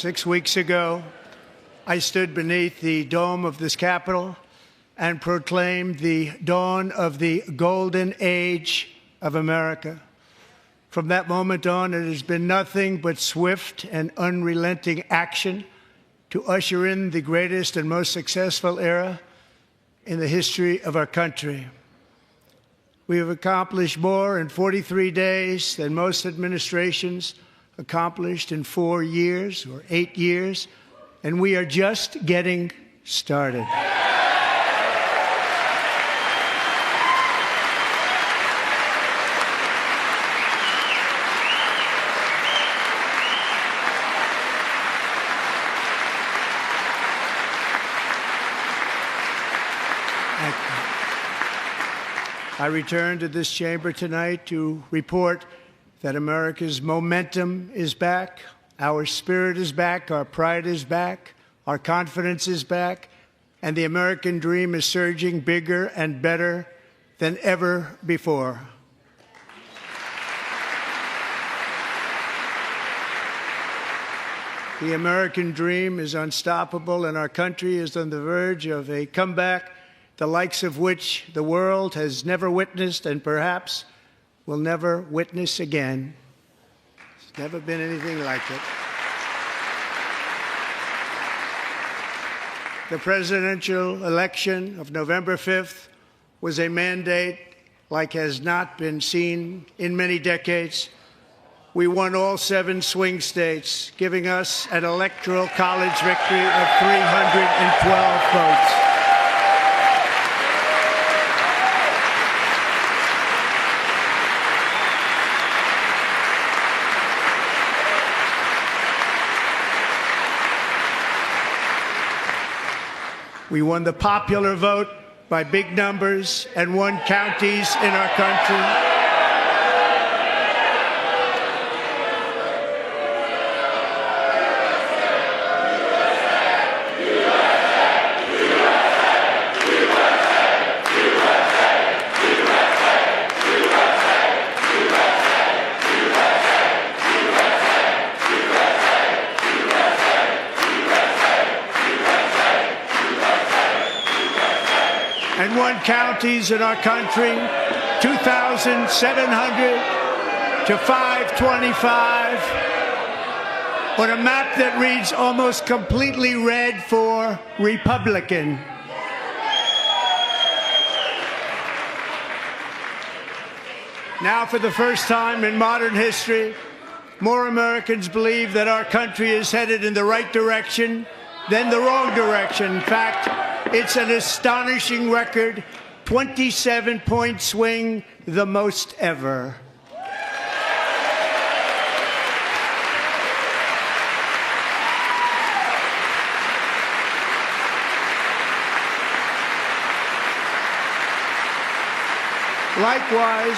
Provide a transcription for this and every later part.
6 weeks ago, I stood beneath the dome of this Capitol and proclaimed the dawn of the golden age of America. From that moment on, it has been nothing but swift and unrelenting action to usher in the greatest and most successful era in the history of our country. We have accomplished more in 43 days than most administrations accomplished in 4 years or 8 years, and we are just getting started. I return to this chamber tonight to report that America's momentum is back, our spirit is back, our pride is back, our confidence is back, and the American dream is surging bigger and better than ever before. The American dream is unstoppable, and our country is on the verge of a comeback, the likes of which the world has never witnessed and perhaps will never witness again. There's never been anything like it. The presidential election of November 5th was a mandate like has not been seen in many decades. We won all 7 swing states, giving us an electoral college victory of 312 votes. We won the popular vote by big numbers and won counties in our country. And won counties in our country, 2,700 to 525, on a map that reads almost completely red for Republican. Now, for the first time in modern history, more Americans believe that our country is headed in the right direction than the wrong direction. In fact, it's an astonishing record, 27-point swing, the most ever. Likewise,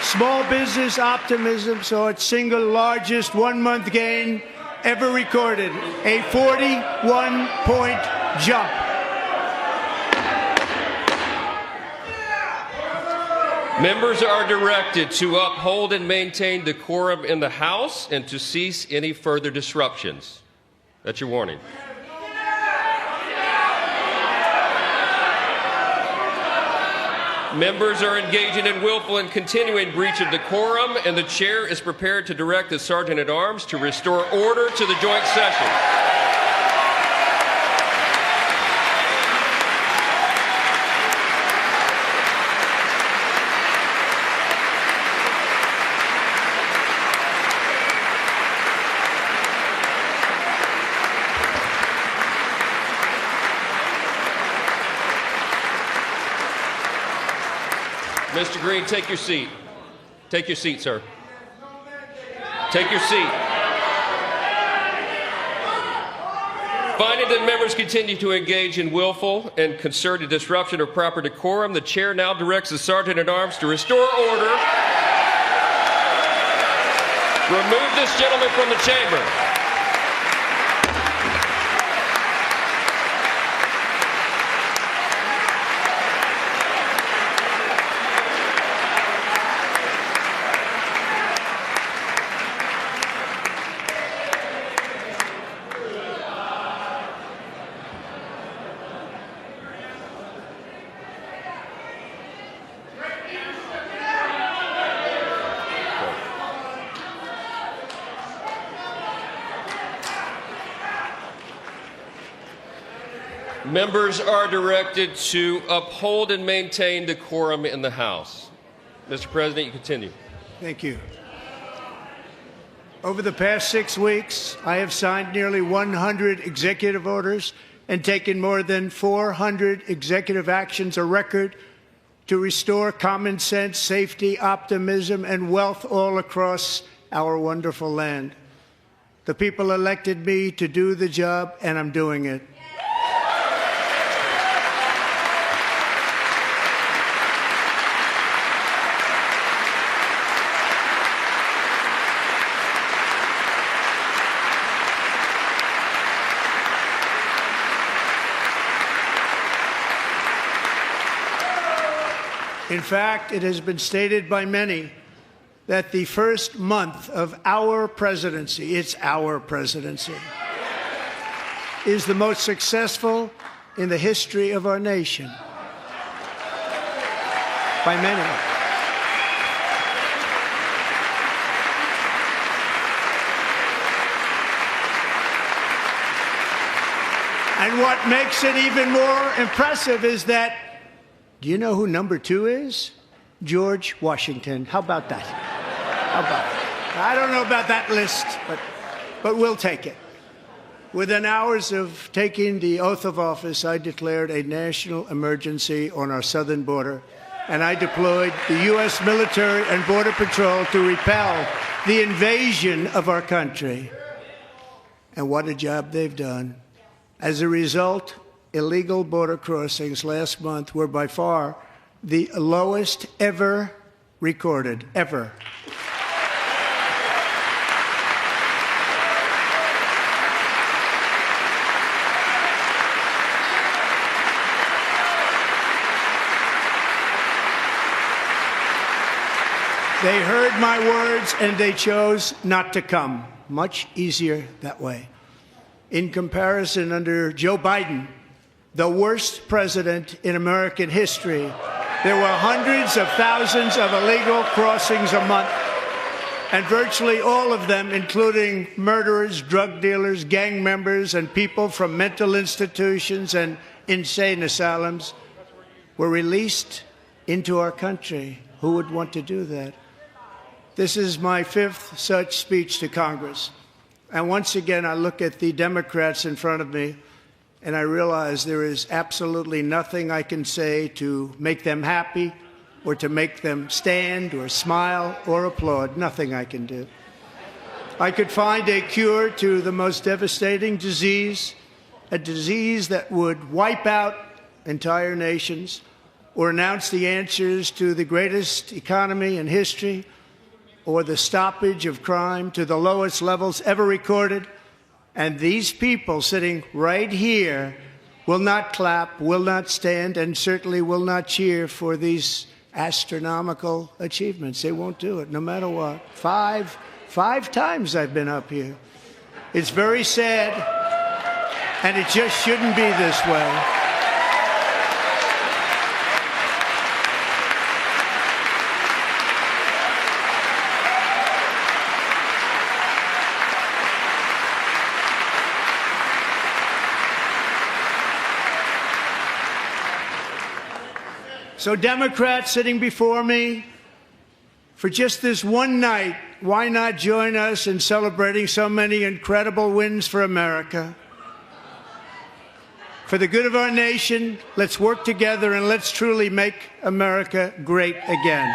small business optimism saw its single largest one-month gain ever recorded, a 41-point jump. Members are directed to uphold and maintain decorum in the House and to cease any further disruptions. That's your warning. Members are engaging in willful and continuing breach of decorum, and the chair is prepared to direct the Sergeant-at-Arms to restore order to the joint session. Mr. Green, take your seat. Take your seat, sir. Take your seat. Finding that members continue to engage in willful and concerted disruption of proper decorum, the chair now directs the Sergeant-at-Arms to restore order. Remove this gentleman from the chamber. Members are directed to uphold and maintain decorum in the House. Mr. President, you continue. Thank you. Over the past 6 weeks, I have signed nearly 100 executive orders and taken more than 400 executive actions, a record, to restore common sense, safety, optimism, and wealth all across our wonderful land. The people elected me to do the job, and I'm doing it. In fact, it has been stated by many that the first month of our presidency, it's our presidency, is the most successful in the history of our nation. By many. And what makes it even more impressive is that, do you know who number 2 is? George Washington. How about that? How about that? I don't know about that list, but we'll take it. Within hours of taking the oath of office, I declared a national emergency on our southern border, and I deployed the U.S. military and Border Patrol to repel the invasion of our country. And what a job they've done. As a result, illegal border crossings last month were by far the lowest ever recorded, ever. They heard my words and they chose not to come. Much easier that way. In comparison, under Joe Biden, the worst president in American history, there were hundreds of thousands of illegal crossings a month, and virtually all of them, including murderers, drug dealers, gang members, and people from mental institutions and insane asylums, were released into our country. Who would want to do that? This is my 5th such speech to Congress. And once again, I look at the Democrats in front of me, and I realize there is absolutely nothing I can say to make them happy or to make them stand or smile or applaud. Nothing I can do. I could find a cure to the most devastating disease, a disease that would wipe out entire nations, or announce the answers to the greatest economy in history, or the stoppage of crime to the lowest levels ever recorded. And these people sitting right here will not clap, will not stand, and certainly will not cheer for these astronomical achievements. They won't do it, no matter what. Five times I've been up here. It's very sad, and it just shouldn't be this way. So Democrats sitting before me, for just this one night, why not join us in celebrating so many incredible wins for America? For the good of our nation, let's work together and let's truly make America great again.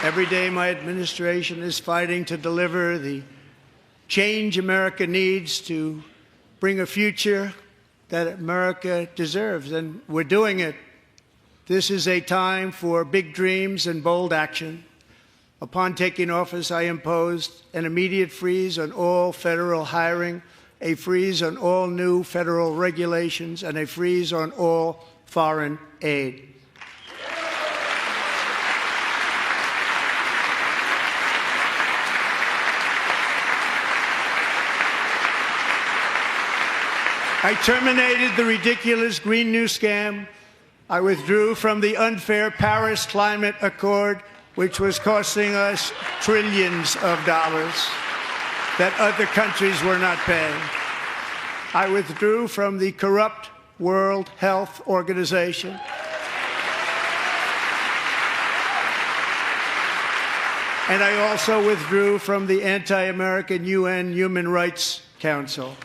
Every day, my administration is fighting to deliver the change America needs to bring a future that America deserves, and we're doing it. This is a time for big dreams and bold action. Upon taking office, I imposed an immediate freeze on all federal hiring, a freeze on all new federal regulations, and a freeze on all foreign aid. I terminated the ridiculous Green New Scam. I withdrew from the unfair Paris Climate Accord, which was costing us trillions of dollars that other countries were not paying. I withdrew from the corrupt World Health Organization. And I also withdrew from the anti-American UN Human Rights Council.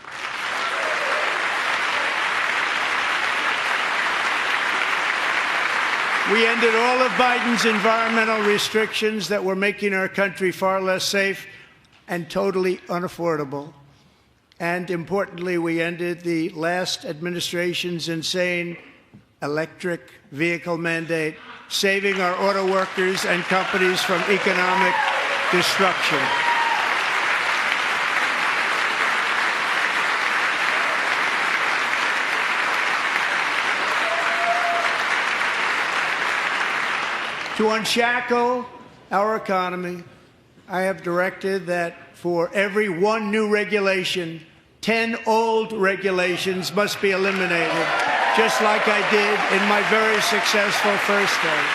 We ended all of Biden's environmental restrictions that were making our country far less safe and totally unaffordable. And importantly, we ended the last administration's insane electric vehicle mandate, saving our auto workers and companies from economic destruction. To unshackle our economy, I have directed that for every one new regulation, 10 old regulations must be eliminated, just like I did in my very successful first term.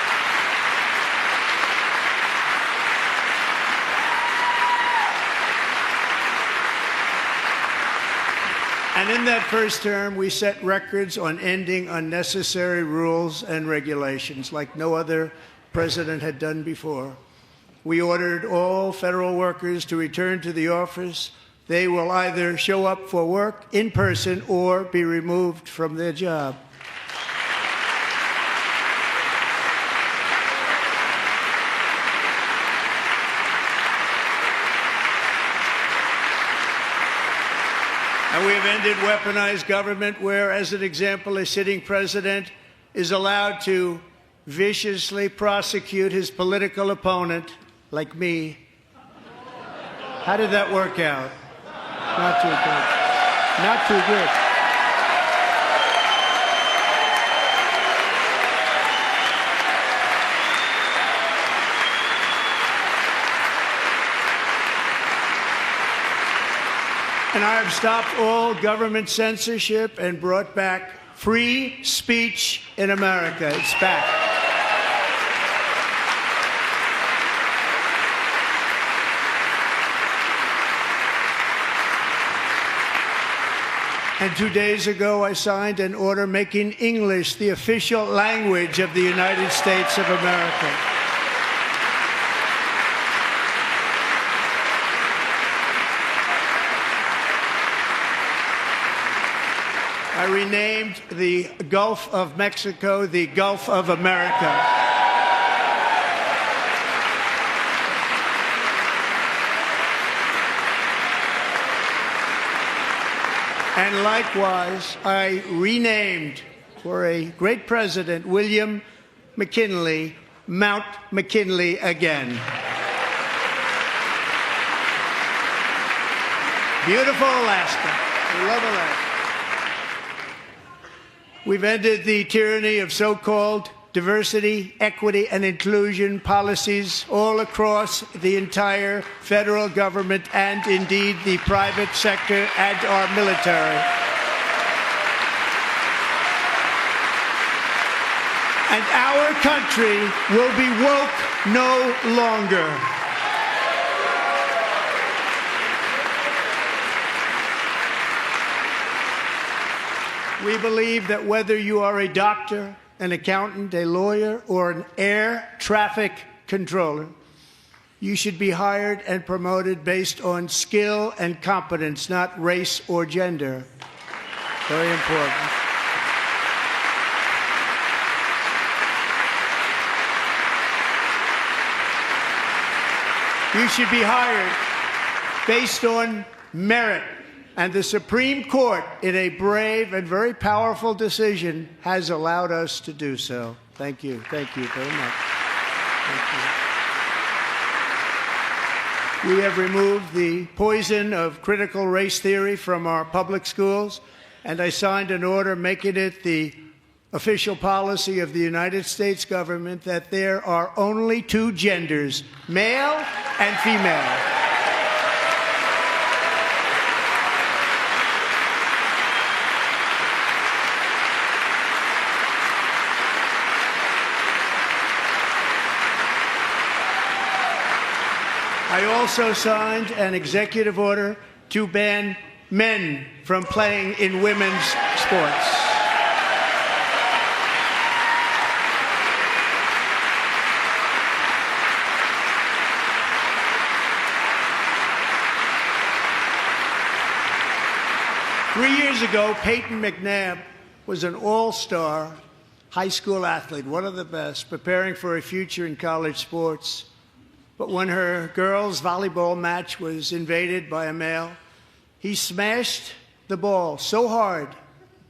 And in that first term, we set records on ending unnecessary rules and regulations like no other president had done before. We ordered all federal workers to return to the office. They will either show up for work in person or be removed from their job. And we have ended weaponized government where, as an example, a sitting president is allowed to viciously prosecute his political opponent, like me. How did that work out? Not too good. Not too good. And I have stopped all government censorship and brought back free speech in America. It's back. And 2 days ago, I signed an order making English the official language of the United States of America. I renamed the Gulf of Mexico the Gulf of America. And likewise, I renamed, for a great president, William McKinley, Mount McKinley again. Beautiful Alaska. We love Alaska. We've ended the tyranny of so-called diversity, equity, and inclusion policies all across the entire federal government and indeed the private sector and our military. And our country will be woke no longer. We believe that whether you are a doctor, an accountant, a lawyer, or an air traffic controller, you should be hired and promoted based on skill and competence, not race or gender. Very important. You should be hired based on merit. And the Supreme Court, in a brave and very powerful decision, has allowed us to do so. Thank you. Thank you very much. Thank you. We have removed the poison of critical race theory from our public schools, and I signed an order making it the official policy of the United States government that there are only two genders, male and female. I also signed an executive order to ban men from playing in women's sports. Three years ago, Peyton McNabb was an all-star high school athlete, one of the best, preparing for a future in college sports. But when her girls' volleyball match was invaded by a male, he smashed the ball so hard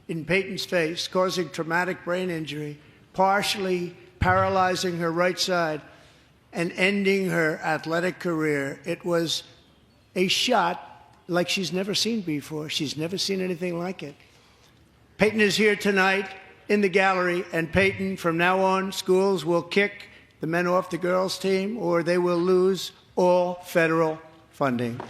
in Peyton's face, causing traumatic brain injury, partially paralyzing her right side and ending her athletic career. It was a shot like she's never seen before. She's never seen anything like it. Peyton is here tonight in the gallery, and Peyton, from now on, schools will kick the men off the girls' team, or they will lose all federal funding.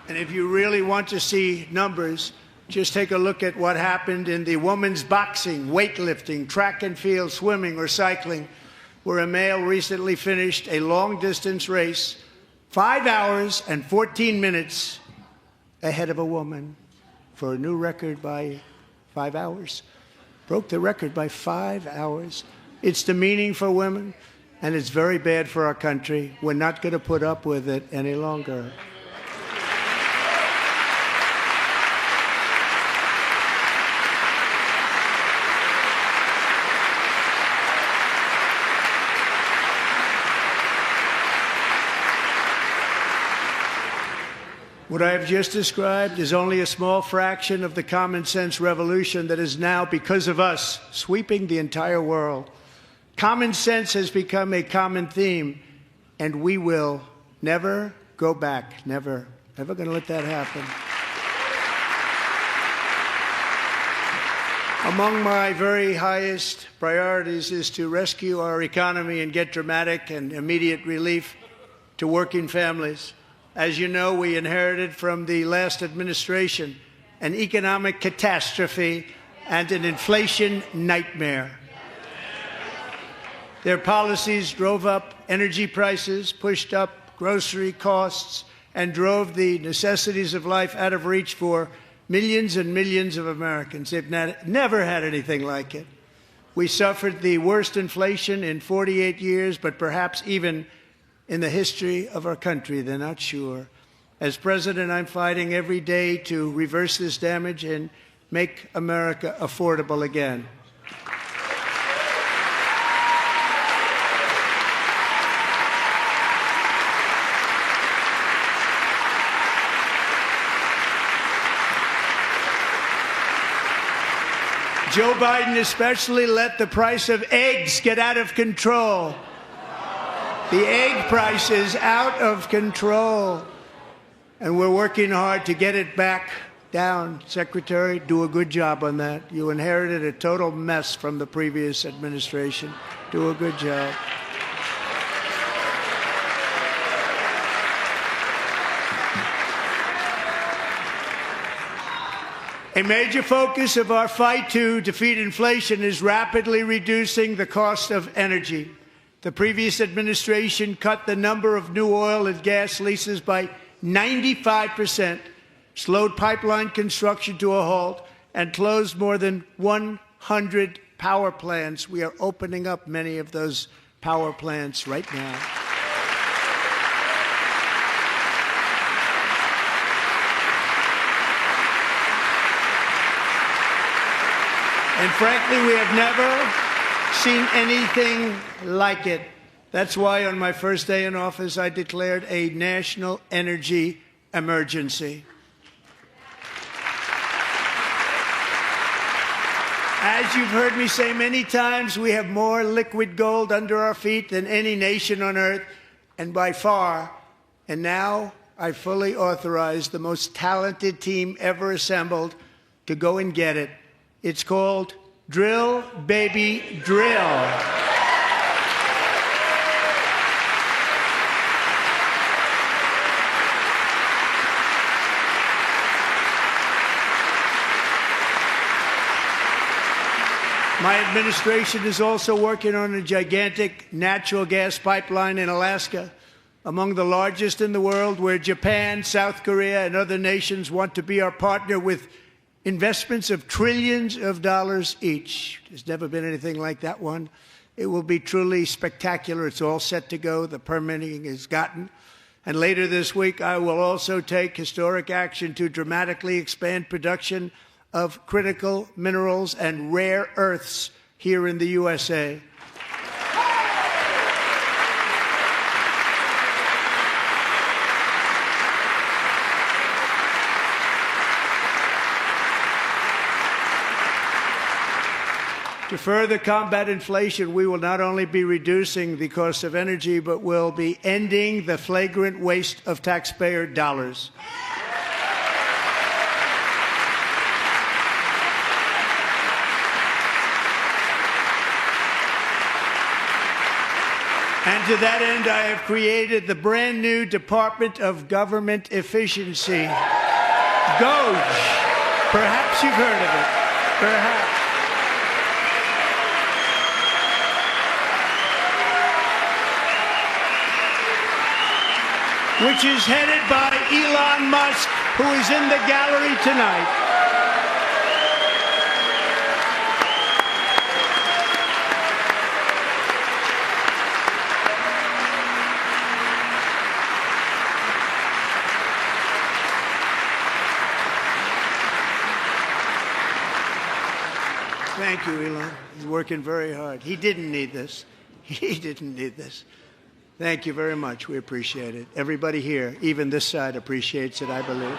And if you really want to see numbers, just take a look at what happened in the women's boxing, weightlifting, track and field, swimming, or cycling, where a male recently finished a long-distance race 5 hours and 14 minutes ahead of a woman for a new record by 5 hours. Broke the record by 5 hours. It's demeaning for women, and it's very bad for our country. We're not going to put up with it any longer. What I have just described is only a small fraction of the common sense revolution that is now, because of us, sweeping the entire world. Common sense has become a common theme, and we will never go back. Never. Never going to let that happen. Among my very highest priorities is to rescue our economy and get dramatic and immediate relief to working families. As you know, we inherited from the last administration an economic catastrophe and an inflation nightmare. Their policies drove up energy prices, pushed up grocery costs, and drove the necessities of life out of reach for millions and millions of Americans. They've never had anything like it. We suffered the worst inflation in 48 years, but perhaps even in the history of our country. They're not sure. As president, I'm fighting every day to reverse this damage and make America affordable again. Joe Biden especially let the price of eggs get out of control. The egg price is out of control, and we're working hard to get it back down. Secretary, do a good job on that. You inherited a total mess from the previous administration. Do a good job. A major focus of our fight to defeat inflation is rapidly reducing the cost of energy. The previous administration cut the number of new oil and gas leases by 95%, slowed pipeline construction to a halt, and closed more than 100 power plants. We are opening up many of those power plants right now. And frankly, we have never seen anything like it. That's why on my first day in office, I declared a national energy emergency. As you've heard me say many times, we have more liquid gold under our feet than any nation on earth, and by far. And now I fully authorize the most talented team ever assembled to go and get it. It's called Drill, Baby, Drill. My administration is also working on a gigantic natural gas pipeline in Alaska, among the largest in the world, where Japan, South Korea, and other nations want to be our partner with investments of trillions of dollars each. There's never been anything like that one. It will be truly spectacular. It's all set to go. The permitting is gotten. And later this week, I will also take historic action to dramatically expand production of critical minerals and rare earths here in the USA. To further combat inflation, we will not only be reducing the cost of energy, but will be ending the flagrant waste of taxpayer dollars. And to that end, I have created the brand new Department of Government Efficiency, DOGE. Perhaps you've heard of it. Perhaps. Which is headed by Elon Musk, who is in the gallery tonight. Thank you, Elon. He's working very hard. He didn't need this. He didn't need this. Thank you very much. We appreciate it. Everybody here, even this side, appreciates it, I believe.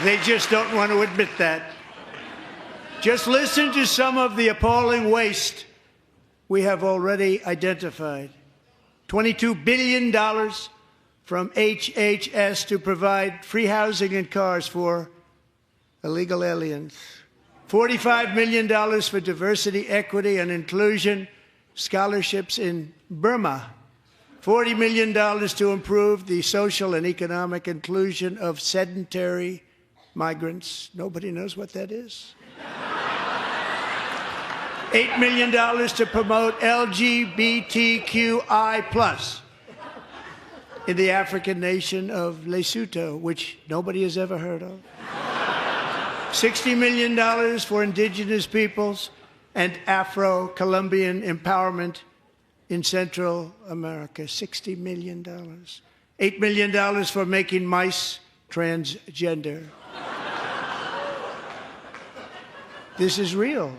They just don't want to admit that. Just listen to some of the appalling waste we have already identified. $22 billion from HHS to provide free housing and cars for illegal aliens. $45 million for diversity, equity, and inclusion scholarships in Burma. $40 million to improve the social and economic inclusion of sedentary migrants. Nobody knows what that is. $8 million to promote LGBTQI+ in the African nation of Lesotho, which nobody has ever heard of. $60 million for indigenous peoples and Afro-Colombian empowerment in Central America. $60 million. $8 million for making mice transgender. This is real.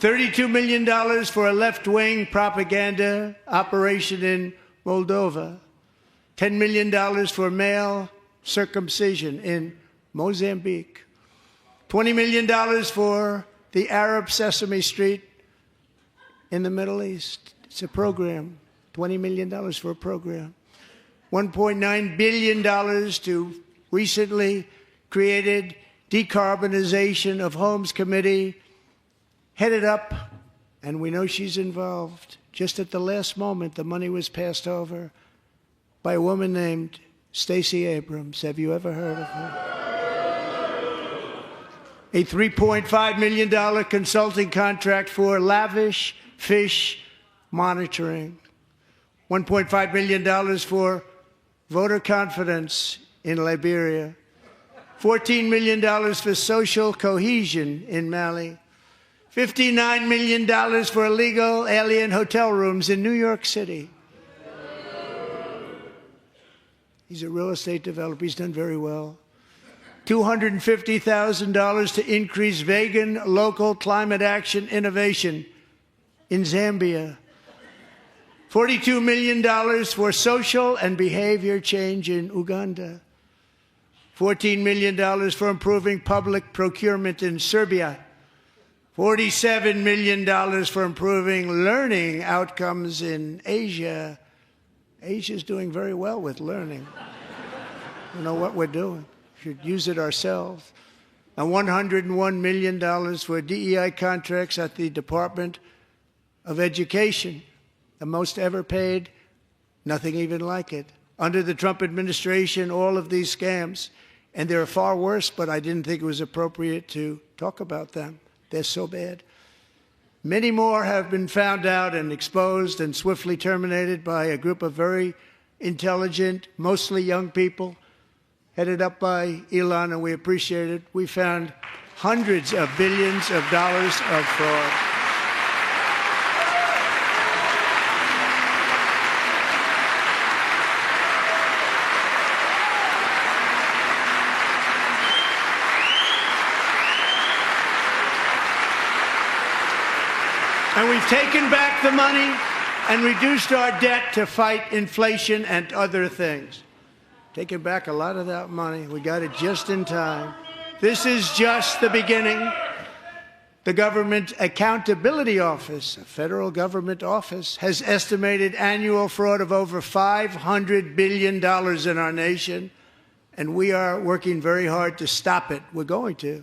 $32 million for a left-wing propaganda operation in Moldova. $10 million for male circumcision in Mozambique. $20 million for the Arab Sesame Street in the Middle East. It's a program. $20 million for a program. $1.9 billion to recently created Decarbonization of Homes Committee, headed up, and we know she's involved. Just at the last moment, the money was passed over by a woman named Stacey Abrams. Have you ever heard of her? A $3.5 million consulting contract for lavish fish monitoring. $1.5 million for voter confidence in Liberia. $14 million for social cohesion in Mali. $59 million for illegal alien hotel rooms in New York City. He's a real estate developer. He's done very well. $250,000 to increase vegan local climate action innovation in Zambia. $42 million for social and behavior change in Uganda. $14 million for improving public procurement in Serbia. $47 million for improving learning outcomes in Asia. Asia's doing very well with learning. We know what we're doing. We should use it ourselves. And $101 million for DEI contracts at the Department of Education, the most ever paid, nothing even like it. Under the Trump administration, all of these scams, and they're far worse, but I didn't think it was appropriate to talk about them. They're so bad. Many more have been found out and exposed and swiftly terminated by a group of very intelligent, mostly young people, headed up by Elon, and we appreciate it. We found hundreds of billions of dollars of fraud. And we've taken back the money and reduced our debt to fight inflation and other things. Taking back a lot of that money. We got it just in time. This is just the beginning. The Government Accountability Office, a federal government office, has estimated annual fraud of over $500 billion in our nation, and we are working very hard to stop it. We're going to.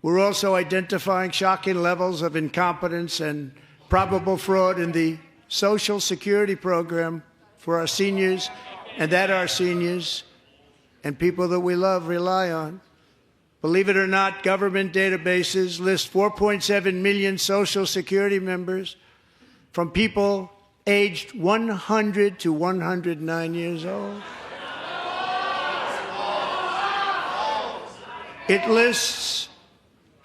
We're also identifying shocking levels of incompetence and probable fraud in the Social Security program for our seniors, and that our seniors and people that we love rely on. Believe it or not, government databases list 4.7 million Social Security members from people aged 100 to 109 years old. It lists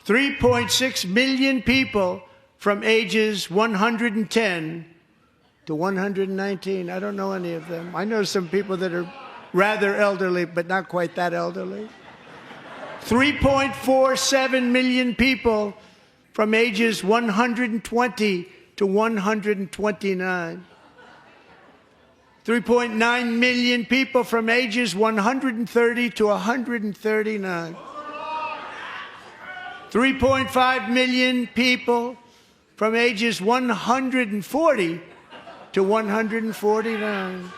3.6 million people from ages 110 to 119. I don't know any of them. I know some people that are rather elderly, but not quite that elderly. 3.47 million people from ages 120 to 129. 3.9 million people from ages 130 to 139. 3.5 million people from ages 140 to 149.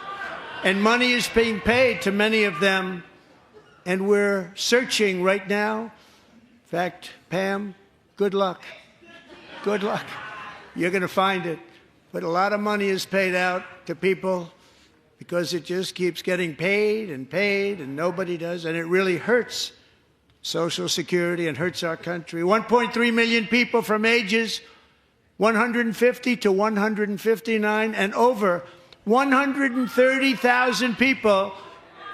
And money is being paid to many of them, and we're searching right now. In fact, Pam, good luck. Good luck. You're going to find it. But a lot of money is paid out to people because it just keeps getting paid, and nobody does, and it really hurts Social Security and hurts our country. 1.3 million people from ages 150 to 159, and over 130,000 people,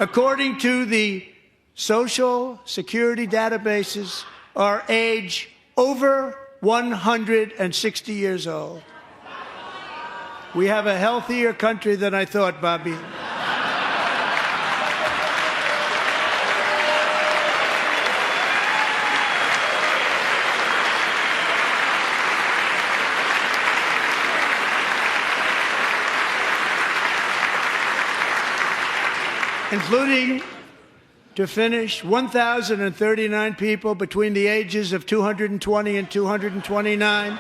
according to the Social Security databases, are age over 160 years old. We have a healthier country than I thought, Bobby. Including, to finish, 1,039 people between the ages of 220 and 229,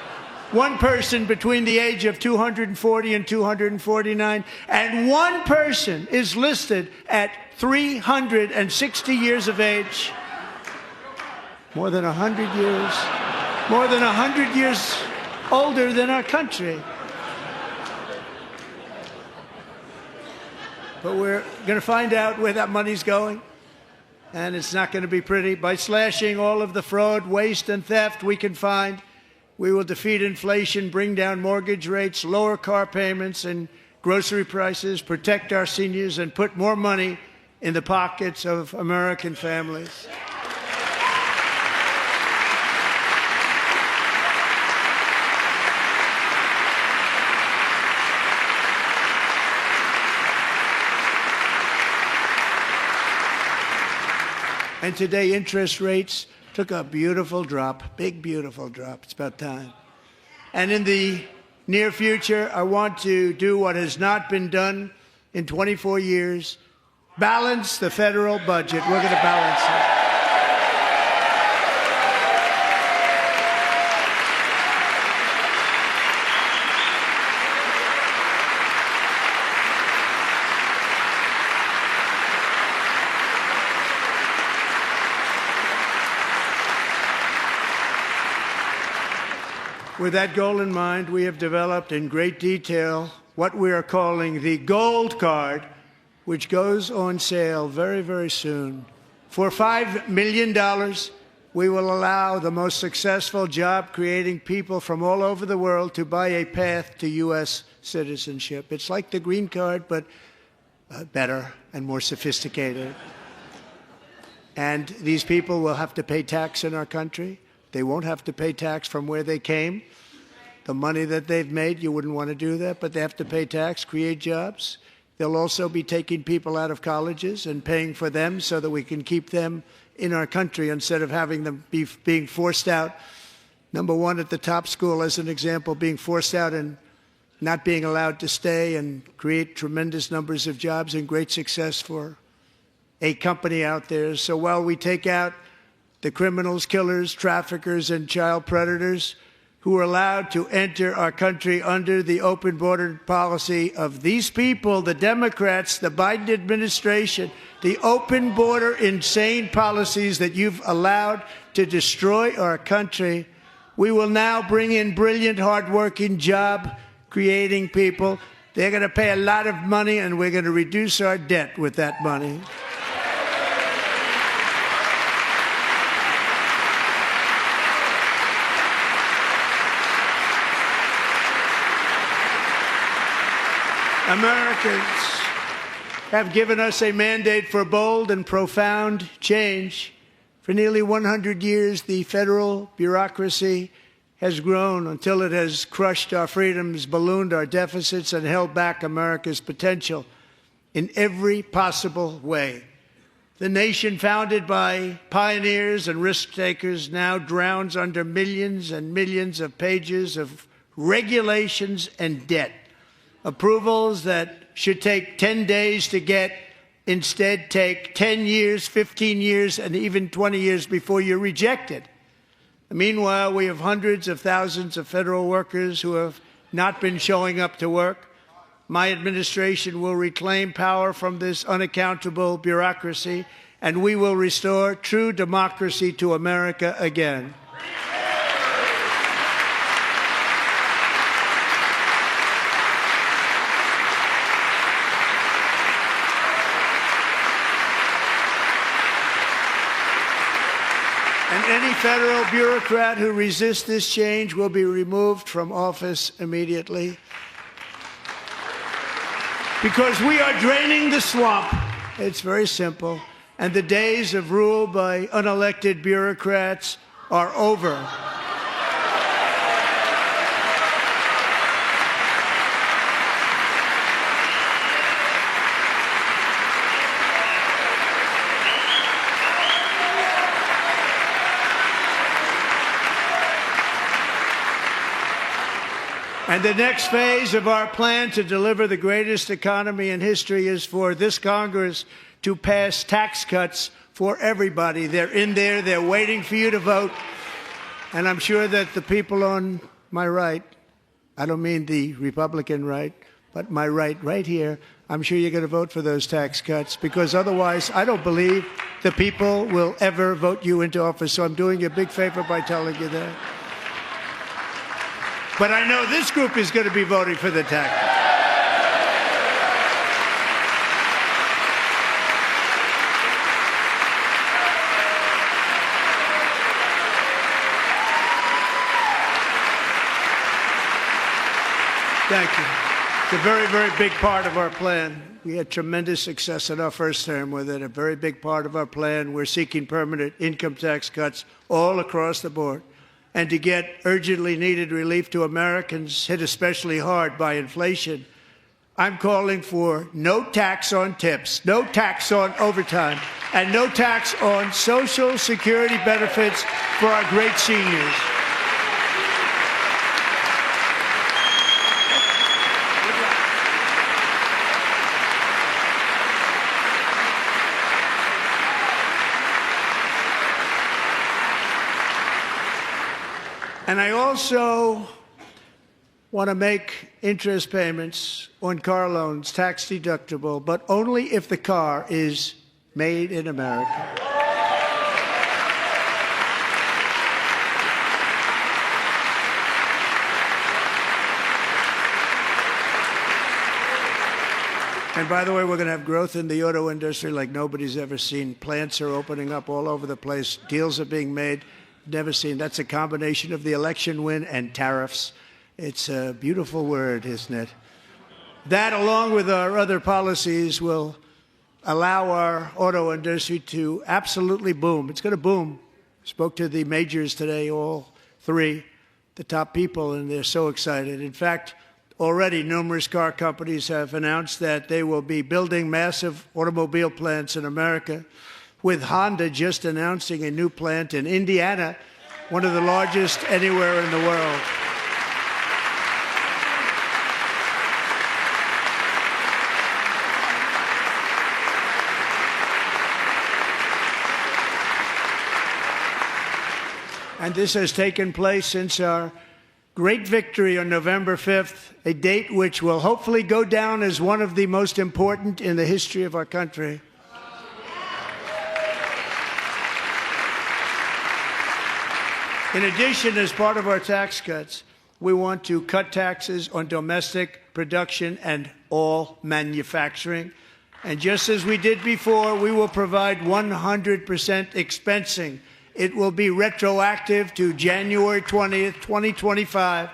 one person between the age of 240 and 249, and one person is listed at 360 years of age. More than 100 years older than our country. But we're going to find out where that money's going, and it's not going to be pretty. By slashing all of the fraud, waste, and theft we can find, we will defeat inflation, bring down mortgage rates, lower car payments and grocery prices, protect our seniors, and put more money in the pockets of American families. And today, interest rates took a beautiful drop, big, beautiful drop. It's about time. And in the near future, I want to do what has not been done in 24 years, balance the federal budget. We're going to balance it. With that goal in mind, we have developed in great detail what we are calling the Gold Card, which goes on sale very, very soon. For $5 million, we will allow the most successful job-creating people from all over the world to buy a path to U.S. citizenship. It's like the green card, but better and more sophisticated. And these people will have to pay tax in our country. They won't have to pay tax from where they came. The money that they've made, you wouldn't want to do that, but they have to pay tax, create jobs. They'll also be taking people out of colleges and paying for them so that we can keep them in our country instead of having them being forced out. Number one, at the top school, as an example, being forced out and not being allowed to stay and create tremendous numbers of jobs and great success for a company out there. So while we take out the criminals, killers, traffickers, and child predators who are allowed to enter our country under the open border policy of these people, the Democrats, the Biden administration, the open border insane policies that you've allowed to destroy our country, we will now bring in brilliant, hardworking, job-creating people. They're going to pay a lot of money, and we're going to reduce our debt with that money. Americans have given us a mandate for bold and profound change. For nearly 100 years, the federal bureaucracy has grown until it has crushed our freedoms, ballooned our deficits, and held back America's potential in every possible way. The nation founded by pioneers and risk-takers now drowns under millions and millions of pages of regulations and debt. Approvals that should take 10 days to get instead take 10 years, 15 years, and even 20 years before you're rejected. Meanwhile, we have hundreds of thousands of federal workers who have not been showing up to work. My administration will reclaim power from this unaccountable bureaucracy, and we will restore true democracy to America again. And any federal bureaucrat who resists this change will be removed from office immediately. Because we are draining the swamp. It's very simple. And the days of rule by unelected bureaucrats are over. And the next phase of our plan to deliver the greatest economy in history is for this Congress to pass tax cuts for everybody. They're in there. They're waiting for you to vote. And I'm sure that the people on my right, I don't mean the Republican right, but my right here, I'm sure you're going to vote for those tax cuts, because otherwise I don't believe the people will ever vote you into office. So I'm doing you a big favor by telling you that. But I know this group is going to be voting for the tax. Thank you. It's a very, very big part of our plan. We had tremendous success in our first term with it. A very big part of our plan. We're seeking permanent income tax cuts all across the board. And to get urgently needed relief to Americans hit especially hard by inflation, I'm calling for no tax on tips, no tax on overtime, and no tax on Social Security benefits for our great seniors. And I also want to make interest payments on car loans tax deductible, but only if the car is made in America. And by the way, we're going to have growth in the auto industry like nobody's ever seen. Plants are opening up all over the place. Deals are being made. Never seen. That's a combination of the election win and tariffs. It's a beautiful word, isn't it? That, along with our other policies, will allow our auto industry to absolutely boom. It's going to boom. Spoke to the majors today, all three, the top people, and they're so excited. In fact, already numerous car companies have announced that they will be building massive automobile plants in America, with Honda just announcing a new plant in Indiana, one of the largest anywhere in the world. And this has taken place since our great victory on November 5th, a date which will hopefully go down as one of the most important in the history of our country. In addition, as part of our tax cuts, we want to cut taxes on domestic production and all manufacturing. And just as we did before, we will provide 100% expensing. It will be retroactive to January 20th, 2025,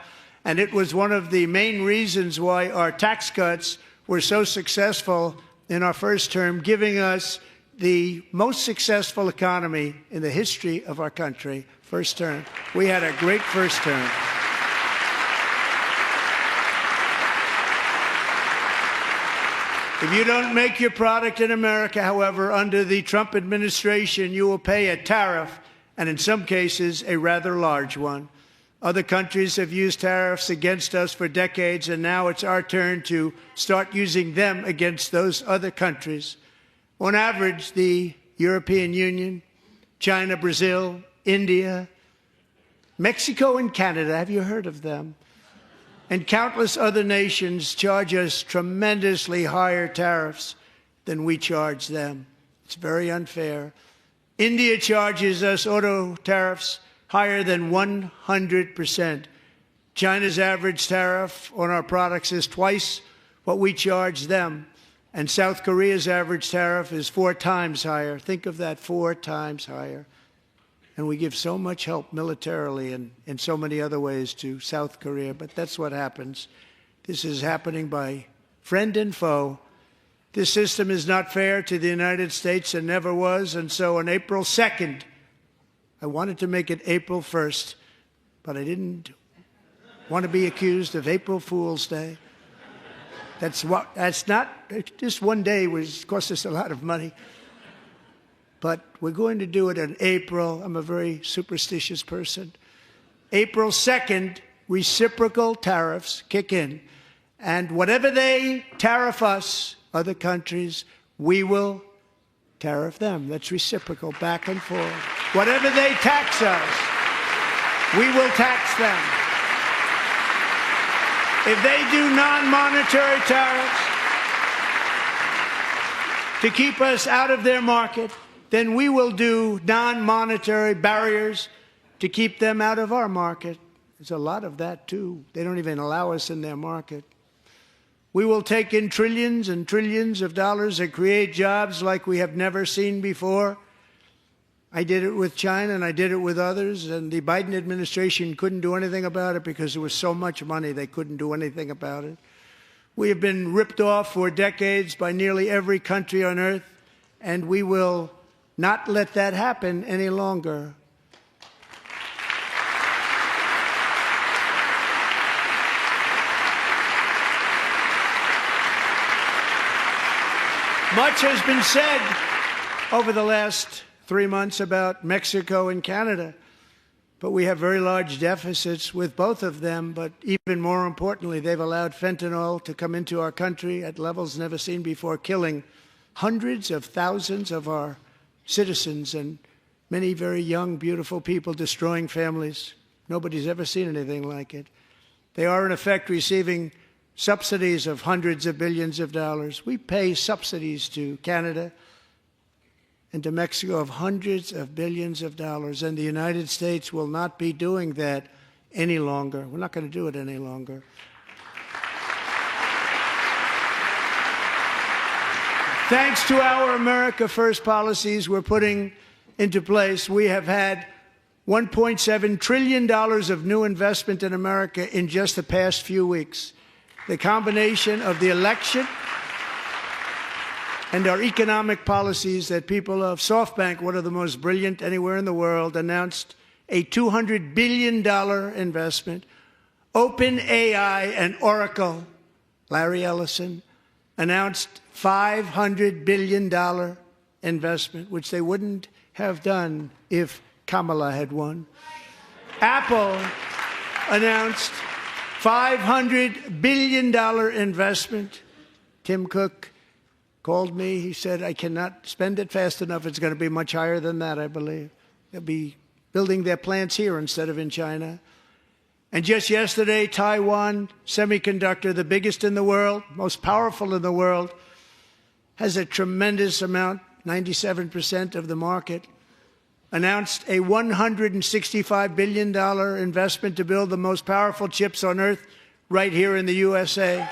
and it was one of the main reasons why our tax cuts were so successful in our first term, giving us the most successful economy in the history of our country. First term. We had a great first term. If you don't make your product in America, however, under the Trump administration, you will pay a tariff, and in some cases, a rather large one. Other countries have used tariffs against us for decades, and now it's our turn to start using them against those other countries. On average, the European Union, China, Brazil, India, Mexico, and Canada, have you heard of them? And countless other nations charge us tremendously higher tariffs than we charge them. It's very unfair. India charges us auto tariffs higher than 100%. China's average tariff on our products is twice what we charge them. And South Korea's average tariff is 4 times higher. Think of that, 4 times higher. And we give so much help militarily and in so many other ways to South Korea. But that's what happens. This is happening by friend and foe. This system is not fair to the United States and never was. And so on April 2nd, I wanted to make it April 1st, but I didn't want to be accused of April Fool's Day. That's not, just one day was cost us a lot of money. But we're going to do it in April. I'm a very superstitious person. April 2nd, reciprocal tariffs kick in. And whatever they tariff us, other countries, we will tariff them. That's reciprocal, back and forth. Whatever they tax us, we will tax them. If they do non-monetary tariffs to keep us out of their market, then we will do non-monetary barriers to keep them out of our market. There's a lot of that, too. They don't even allow us in their market. We will take in trillions and trillions of dollars and create jobs like we have never seen before. I did it with China and I did it with others, and the Biden administration couldn't do anything about it because there was so much money they couldn't do anything about it. We have been ripped off for decades by nearly every country on earth, and we will not let that happen any longer. Much has been said over the last 3 months about Mexico and Canada, but we have very large deficits with both of them. But even more importantly, they've allowed fentanyl to come into our country at levels never seen before, killing hundreds of thousands of our citizens and many very young, beautiful people, destroying families. Nobody's ever seen anything like it. They are, in effect, receiving subsidies of hundreds of billions of dollars. We pay subsidies to Canada and to Mexico of hundreds of billions of dollars, and the United States will not be doing that any longer. We're not going to do it any longer. Thanks to our America First policies we're putting into place, we have had $1.7 trillion of new investment in America in just the past few weeks. The combination of the election and our economic policies that people of SoftBank, one of the most brilliant anywhere in the world, announced a $200 billion investment. OpenAI and Oracle, Larry Ellison, announced $500 billion investment, which they wouldn't have done if Kamala had won. Apple announced $500 billion investment. Tim Cook called me. He said, I cannot spend it fast enough. It's going to be much higher than that, I believe. They'll be building their plants here instead of in China. And just yesterday, Taiwan Semiconductor, the biggest in the world, most powerful in the world, has a tremendous amount, 97% of the market, announced a $165 billion investment to build the most powerful chips on earth right here in the USA.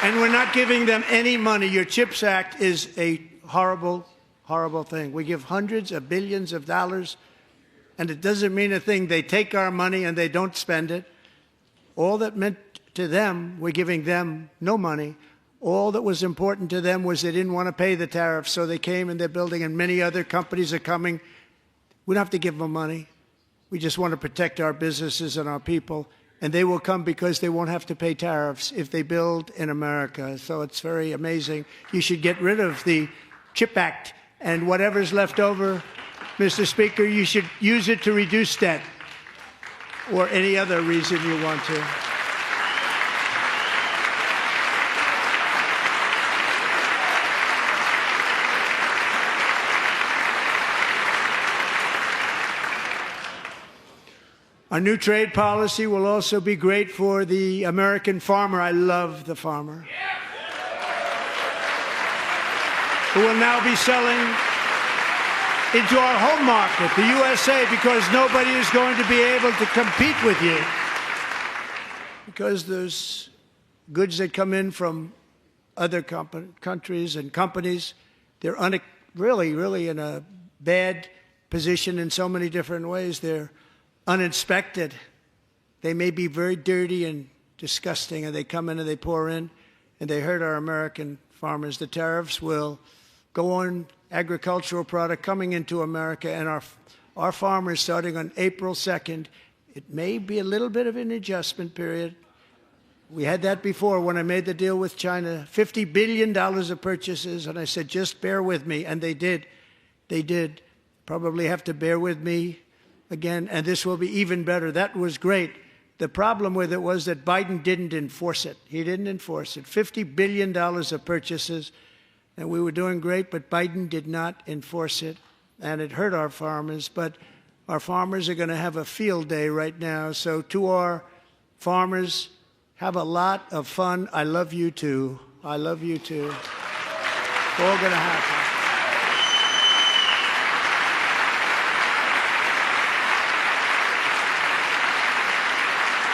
And we're not giving them any money. Your CHIPS Act is a horrible, horrible thing. We give hundreds of billions of dollars, and it doesn't mean a thing. They take our money and they don't spend it. All that meant to them, we're giving them no money. All that was important to them was they didn't want to pay the tariffs, so they came and they're building, and many other companies are coming. We don't have to give them money. We just want to protect our businesses and our people. And they will come because they won't have to pay tariffs if they build in America. So it's very amazing. You should get rid of the CHIP Act, and whatever's left over, Mr. Speaker, you should use it to reduce debt or any other reason you want to. Our new trade policy will also be great for the American farmer. I love the farmer. Who will now be selling into our home market, the USA, because nobody is going to be able to compete with you. Because there's goods that come in from other countries and companies. They're really in a bad position in so many different ways. They're uninspected. They may be very dirty and disgusting, and they come in and they pour in, and they hurt our American farmers. The tariffs will go on agricultural product coming into America, and our farmers, starting on April 2nd, it may be a little bit of an adjustment period. We had that before when I made the deal with China, $50 billion of purchases, and I said, just bear with me, and they did. They did. Probably have to bear with me again, and this will be even better. That was great. The problem with it was that Biden didn't enforce it. He didn't enforce it. $50 billion of purchases, and we were doing great, but Biden did not enforce it, and it hurt our farmers. But our farmers are going to have a field day right now. So to our farmers, have a lot of fun. I love you too. I love you too. It's all going to happen.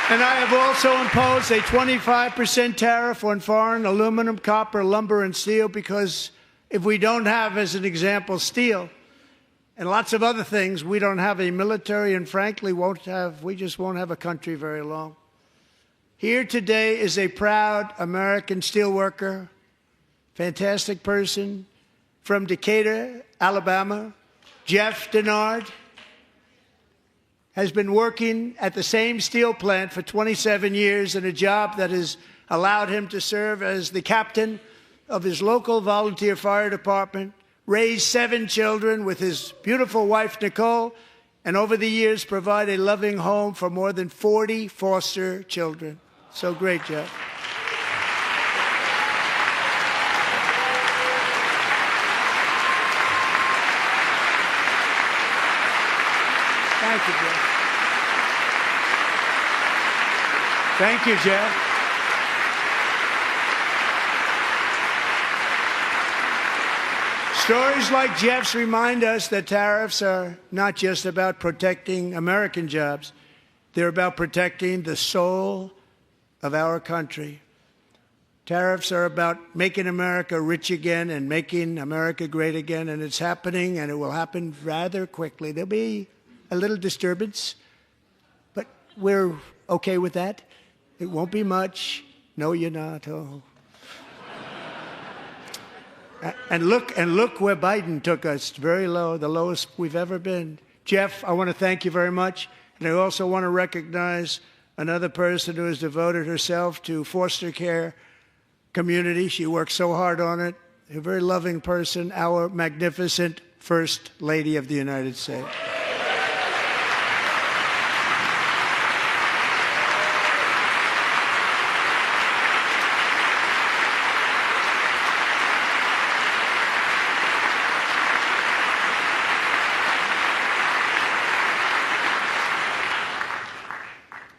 And I have also imposed a 25% tariff on foreign aluminum, copper, lumber, and steel, because if we don't have, as an example, steel and lots of other things, we don't have a military, and frankly, we just won't have a country very long. Here today is a proud American steelworker, fantastic person from Decatur, Alabama, Jeff Denard. Has been working at the same steel plant for 27 years in a job that has allowed him to serve as the captain of his local volunteer fire department, raise 7 children with his beautiful wife, Nicole, and over the years provide a loving home for more than 40 foster children. So great, Jeff. Thank you, Jeff. Thank you, Jeff. Stories like Jeff's remind us that tariffs are not just about protecting American jobs. They're about protecting the soul of our country. Tariffs are about making America rich again and making America great again, and it's happening, and it will happen rather quickly. There'll be a little disturbance, but we're okay with that. It won't be much. No, you're not. Oh. And look where Biden took us, very low, the lowest we've ever been. Jeff, I want to thank you very much. And I also want to recognize another person who has devoted herself to foster care community. She works so hard on it. A very loving person, our magnificent First Lady of the United States.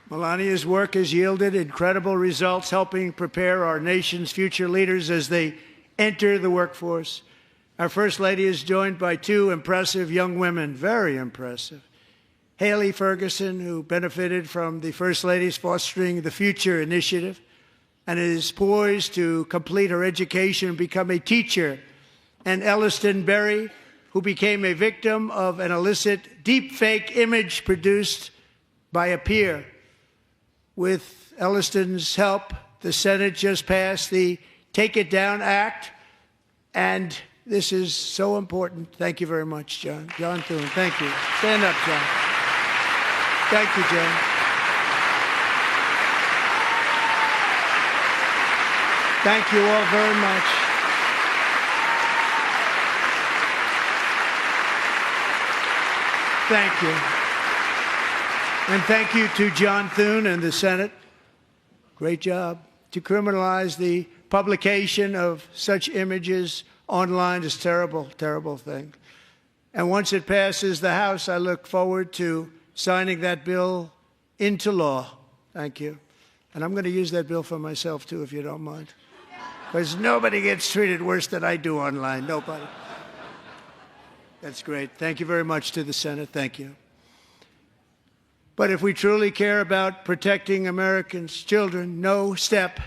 Melania's work has yielded incredible results, helping prepare our nation's future leaders as they enter the workforce. Our First Lady is joined by two impressive young women, very impressive. Haley Ferguson, who benefited from the First Lady's Fostering the Future initiative and is poised to complete her education and become a teacher. And Elliston Berry, who became a victim of an illicit deepfake image produced by a peer. With Elliston's help, the Senate just passed the Take It Down Act, and this is so important. Thank you very much, John. John Thune, thank you. Stand up, John. Thank you, John. Thank you all very much. Thank you. And thank you to John Thune and the Senate. Great job. To criminalize the publication of such images online is a terrible, terrible thing. And once it passes the House, I look forward to signing that bill into law. Thank you. And I'm going to use that bill for myself, too, if you don't mind. Because nobody gets treated worse than I do online. Nobody. That's great. Thank you very much to the Senate. Thank you. But if we truly care about protecting Americans' children, no step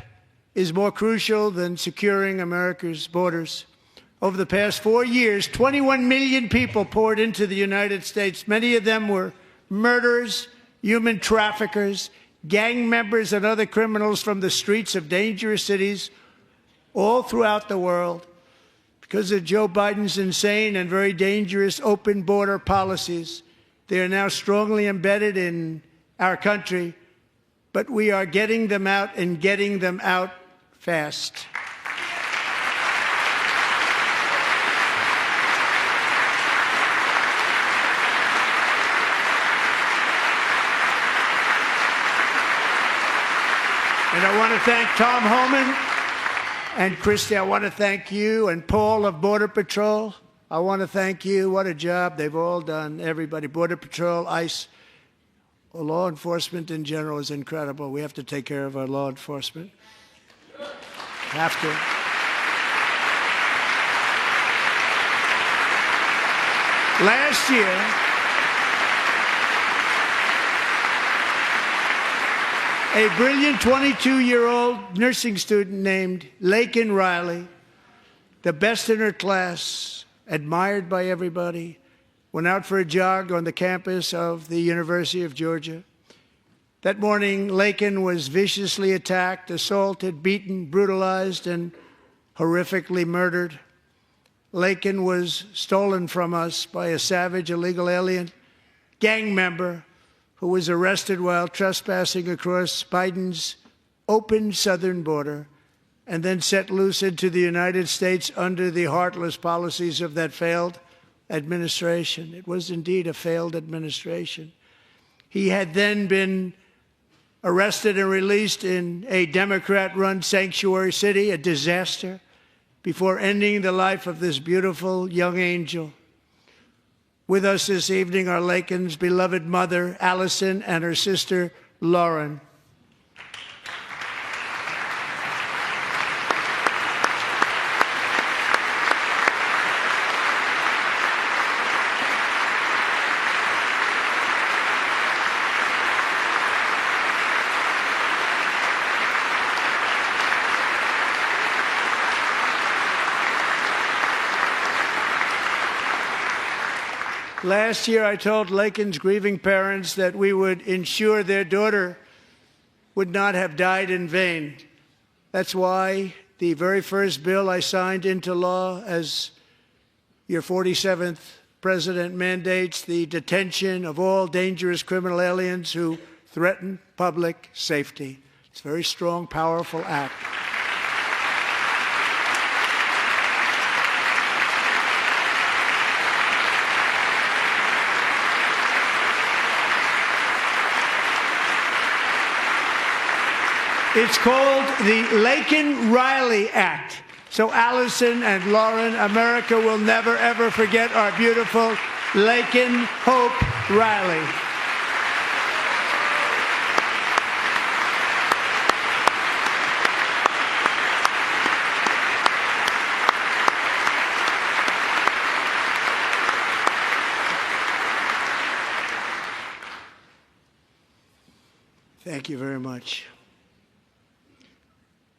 is more crucial than securing America's borders. Over the past 4 years, 21 million people poured into the United States. Many of them were murderers, human traffickers, gang members, and other criminals from the streets of dangerous cities all throughout the world. Because of Joe Biden's insane and very dangerous open border policies, they are now strongly embedded in our country, but we are getting them out and getting them out fast. And I want to thank Tom Homan and Christy. I want to thank you and Paul of Border Patrol. I want to thank you. What a job they've all done, everybody. Border Patrol, ICE, law enforcement in general is incredible. We have to take care of our law enforcement. Have to. Last year, a brilliant 22-year-old nursing student named Laken Riley, the best in her class, admired by everybody, went out for a jog on the campus of the University of Georgia. That morning, Laken was viciously attacked, assaulted, beaten, brutalized, and horrifically murdered. Laken was stolen from us by a savage illegal alien gang member who was arrested while trespassing across Biden's open southern border and then set loose into the United States under the heartless policies of that failed administration. It was indeed a failed administration. He had then been arrested and released in a Democrat-run sanctuary city, a disaster, before ending the life of this beautiful young angel. With us this evening are Laken's beloved mother, Allison, and her sister, Lauren. Last year, I told Laken's grieving parents that we would ensure their daughter would not have died in vain. That's why the very first bill I signed into law as your 47th president mandates the detention of all dangerous criminal aliens who threaten public safety. It's a very strong, powerful act. It's called the Laken-Riley Act. So Allison and Lauren, America will never, ever forget our beautiful Laken Hope Riley. Thank you very much.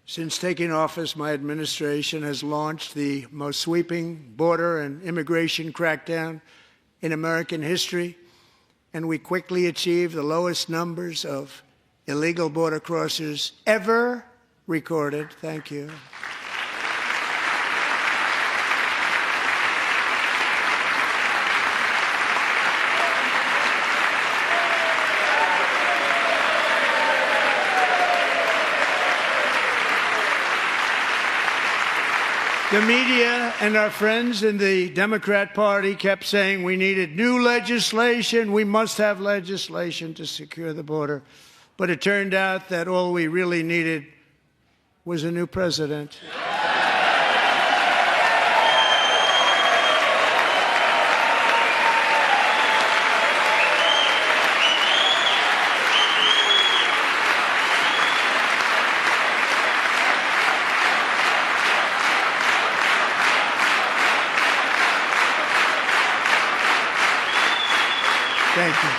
Since taking office, my administration has launched the most sweeping border and immigration crackdown in American history, and we quickly achieved the lowest numbers of illegal border crossers ever recorded. Thank you. The media and our friends in the Democrat Party kept saying we needed new legislation, we must have legislation to secure the border. But it turned out that all we really needed was a new president. Thank you.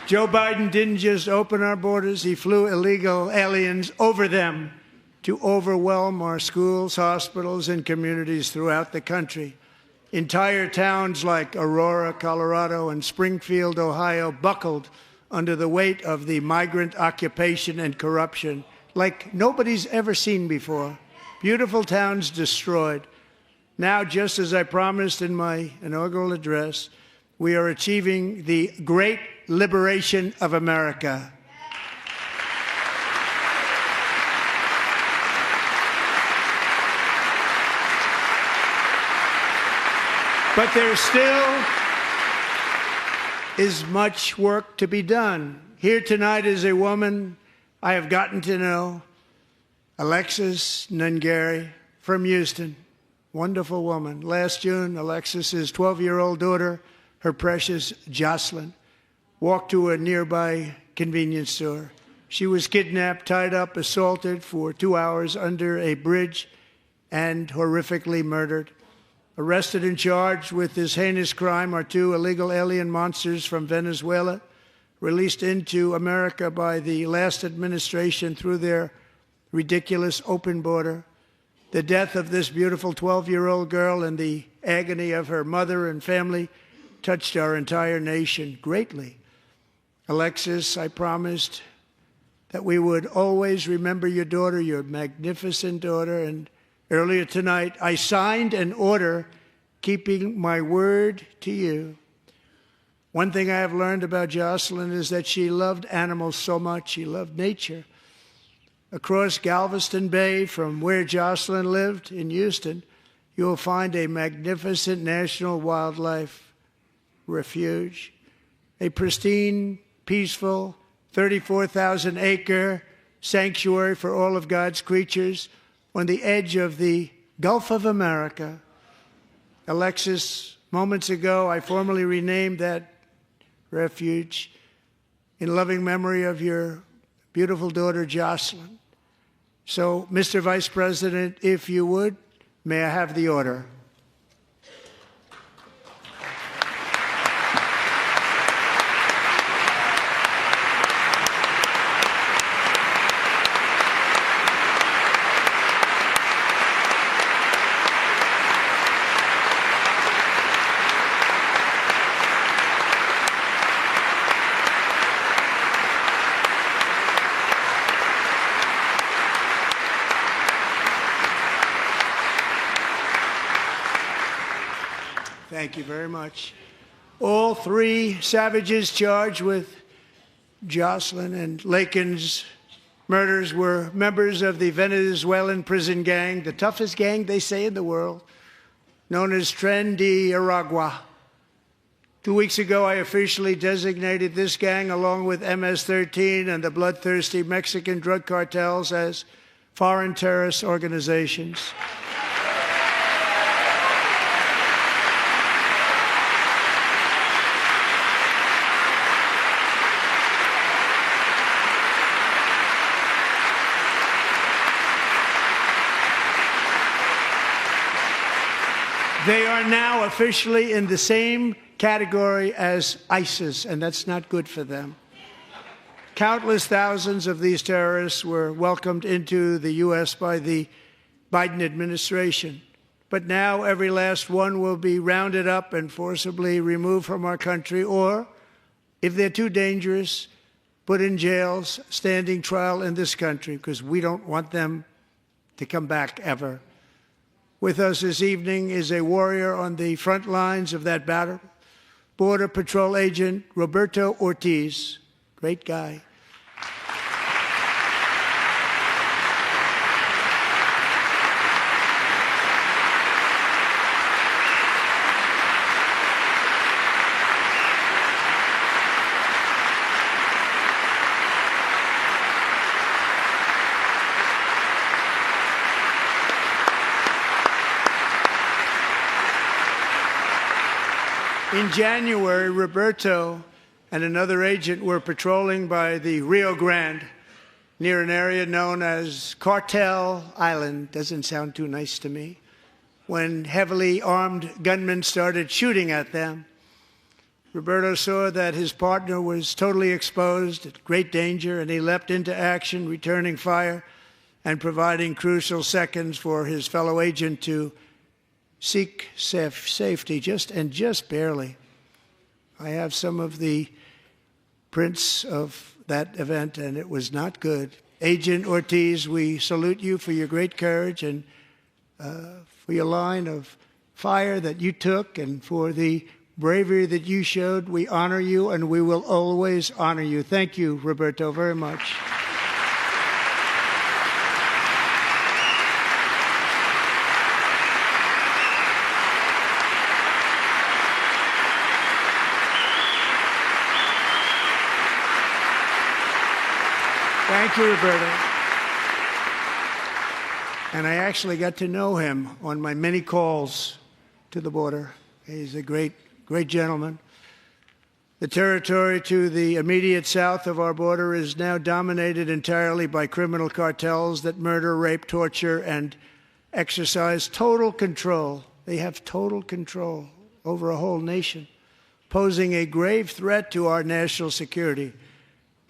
Joe Biden didn't just open our borders, he flew illegal aliens over them to overwhelm our schools, hospitals, and communities throughout the country. Entire towns like Aurora, Colorado, and Springfield, Ohio, buckled under the weight of the migrant occupation and corruption like nobody's ever seen before. Beautiful towns destroyed. Now, just as I promised in my inaugural address, we are achieving the great liberation of America. But there still is much work to be done. Here tonight is a woman I have gotten to know, Alexis Nungari from Houston. Wonderful woman. Last June, Alexis's 12-year-old daughter, her precious Jocelyn, walked to a nearby convenience store. She was kidnapped, tied up, assaulted for 2 hours under a bridge, and horrifically murdered. Arrested and charged with this heinous crime are 2 illegal alien monsters from Venezuela, released into America by the last administration through their ridiculous open border. The death of this beautiful 12-year-old girl and the agony of her mother and family touched our entire nation greatly. Alexis, I promised that we would always remember your daughter, your magnificent daughter, and earlier tonight I signed an order keeping my word to you. One thing I have learned about Jocelyn is that she loved animals so much. She loved nature. Across Galveston Bay, from where Jocelyn lived in Houston, you will find a magnificent national wildlife refuge, a pristine, peaceful, 34,000-acre sanctuary for all of God's creatures on the edge of the Gulf of America. Alexis, moments ago, I formally renamed that refuge in loving memory of your beautiful daughter, Jocelyn. So, Mr. Vice President, if you would, may I have the order? Thank you very much. All three savages charged with Jocelyn and Lakin's murders were members of the Venezuelan prison gang, the toughest gang, they say, in the world, known as Tren de Aragua. 2 weeks ago, I officially designated this gang, along with MS-13 and the bloodthirsty Mexican drug cartels, as foreign terrorist organizations. They are now officially in the same category as ISIS, and that's not good for them. Countless thousands of these terrorists were welcomed into the U.S. by the Biden administration. But now every last one will be rounded up and forcibly removed from our country, or, if they're too dangerous, put in jails, standing trial in this country, because we don't want them to come back ever. With us this evening is a warrior on the front lines of that battle, Border Patrol Agent Roberto Ortiz. Great guy. In January, Roberto and another agent were patrolling by the Rio Grande near an area known as Cartel Island. Doesn't sound too nice to me. When heavily armed gunmen started shooting at them, Roberto saw that his partner was totally exposed, at great danger, and he leapt into action, returning fire and providing crucial seconds for his fellow agent to seek safety, just barely. I have some of the prints of that event, and it was not good. Agent Ortiz, we salute you for your great courage and for your line of fire that you took and for the bravery that you showed. We honor you, and we will always honor you. Thank you, Roberto, very much. Thank you, Roberto. And I actually got to know him on my many calls to the border. He's a great gentleman. The territory to the immediate south of our border is now dominated entirely by criminal cartels that murder, rape, torture, and exercise total control. They have total control over a whole nation, posing a grave threat to our national security.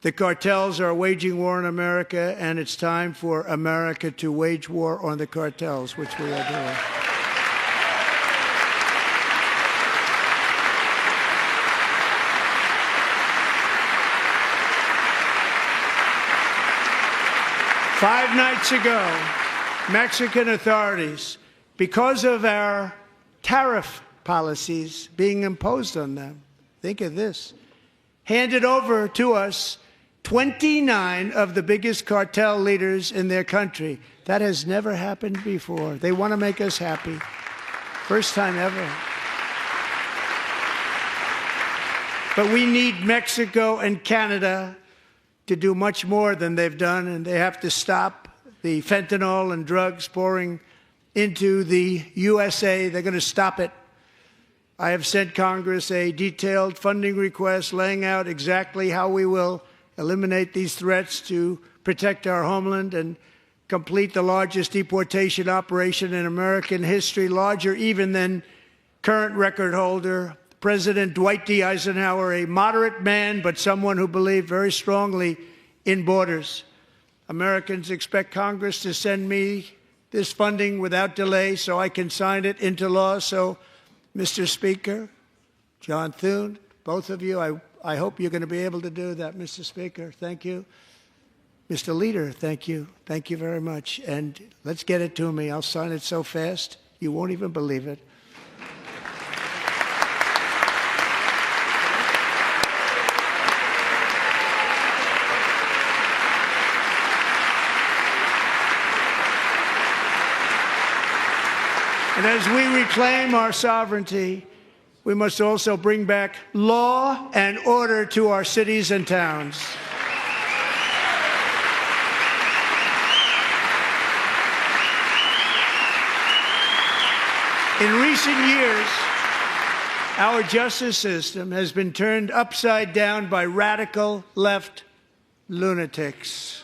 The cartels are waging war on America, and it's time for America to wage war on the cartels, which we are doing. Five nights ago, Mexican authorities, because of our tariff policies being imposed on them, think of this, handed over to us 29 of the biggest cartel leaders in their country. That has never happened before. They want to make us happy. First time ever. But we need Mexico and Canada to do much more than they've done, and they have to stop the fentanyl and drugs pouring into the USA. They're going to stop it. I have sent Congress a detailed funding request laying out exactly how we will eliminate these threats to protect our homeland and complete the largest deportation operation in American history, larger even than current record holder President Dwight D. Eisenhower, a moderate man, but someone who believed very strongly in borders. Americans expect Congress to send me this funding without delay so I can sign it into law. So, Mr. Speaker, John Thune, both of you, I hope you're going to be able to do that, Mr. Speaker. Thank you. Mr. Leader, thank you. Thank you very much. And let's get it to me. I'll sign it so fast, you won't even believe it. And as we reclaim our sovereignty, we must also bring back law and order to our cities and towns. In recent years, our justice system has been turned upside down by radical left lunatics.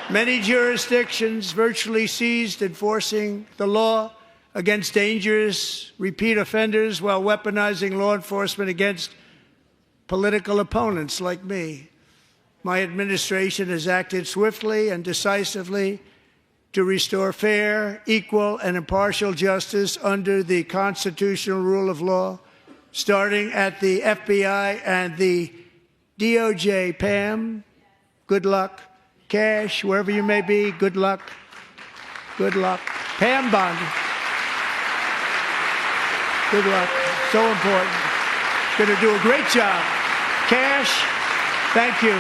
Many jurisdictions virtually ceased enforcing the law against dangerous repeat offenders while weaponizing law enforcement against political opponents like me. My administration has acted swiftly and decisively to restore fair, equal, and impartial justice under the constitutional rule of law, starting at the FBI and the DOJ. Pam, good luck. Kash, wherever you may be, good luck. Good luck. Pam Bondi, good luck. So important. Going to do a great job. Kash, thank you.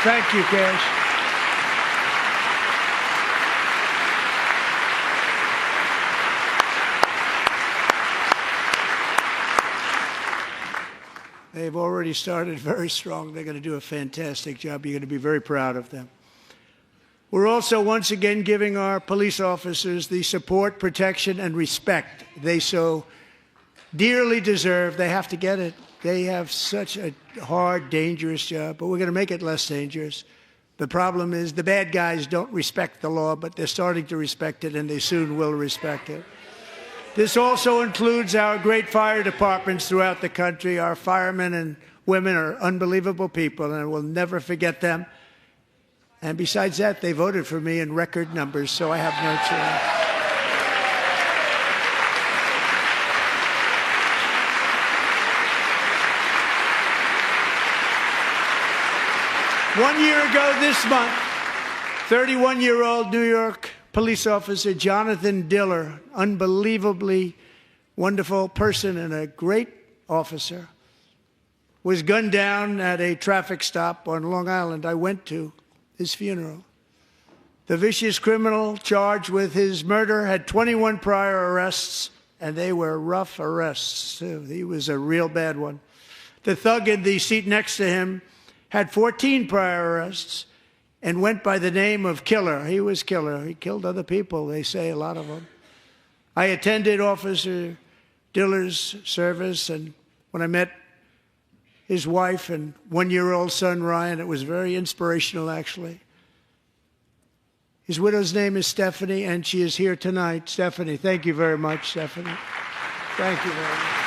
Thank you, Kash. They've already started very strong. They're going to do a fantastic job. You're going to be very proud of them. We're also once again giving our police officers the support, protection, and respect they so dearly deserve. They have to get it. They have such a hard, dangerous job, but we're going to make it less dangerous. The problem is the bad guys don't respect the law, but they're starting to respect it, and they soon will respect it. This also includes our great fire departments throughout the country. Our firemen and women are unbelievable people, and we'll never forget them. And besides that, they voted for me in record numbers, so I have no choice. 1 year ago this month, 31-year-old New York police officer Jonathan Diller, unbelievably wonderful person and a great officer, was gunned down at a traffic stop on Long Island. I went to his funeral. The vicious criminal charged with his murder had 21 prior arrests, and they were rough arrests, too. He was a real bad one. The thug in the seat next to him had 14 prior arrests and went by the name of Killer. He was Killer. He killed other people, they say, a lot of them. I attended Officer Diller's service, and when I met his wife and one-year-old son, Ryan, it was very inspirational, actually. His widow's name is Stephanie, and she is here tonight. Stephanie, thank you very much, Stephanie. Thank you very much.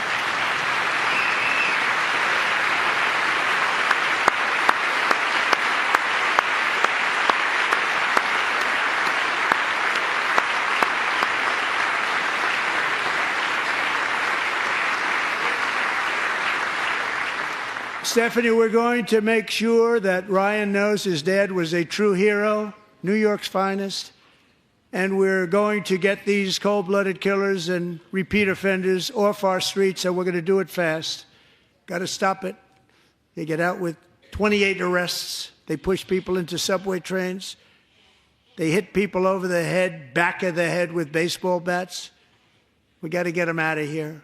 Stephanie, we're going to make sure that Ryan knows his dad was a true hero, New York's finest, and we're going to get these cold-blooded killers and repeat offenders off our streets, and we're going to do it fast. Got to stop it. They get out with 28 arrests. They push people into subway trains. They hit people over the head, back of the head with baseball bats. We got to get them out of here.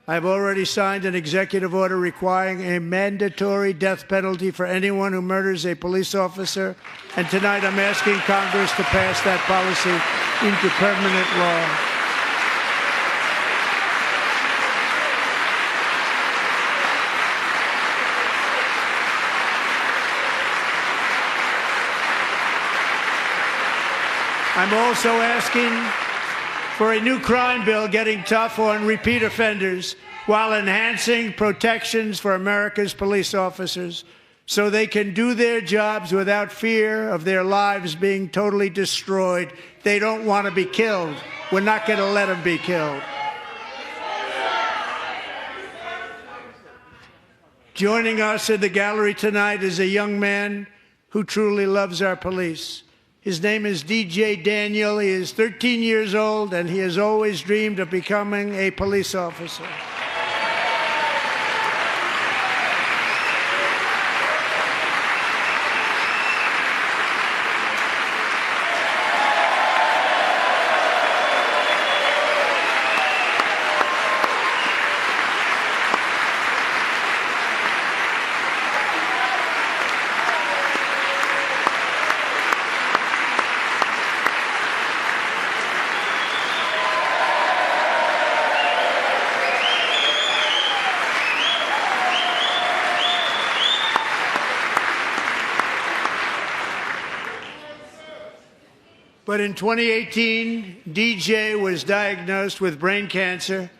I've already signed an executive order requiring a mandatory death penalty for anyone who murders a police officer, and tonight I'm asking Congress to pass that policy into permanent law. I'm also asking for a new crime bill getting tough on repeat offenders while enhancing protections for America's police officers so they can do their jobs without fear of their lives being totally destroyed. They don't want to be killed. We're not going to let them be killed. Joining us in the gallery tonight is a young man who truly loves our police. His name is DJ Daniel. He is 13 years old, and he has always dreamed of becoming a police officer. But in 2018, DJ was diagnosed with brain cancer.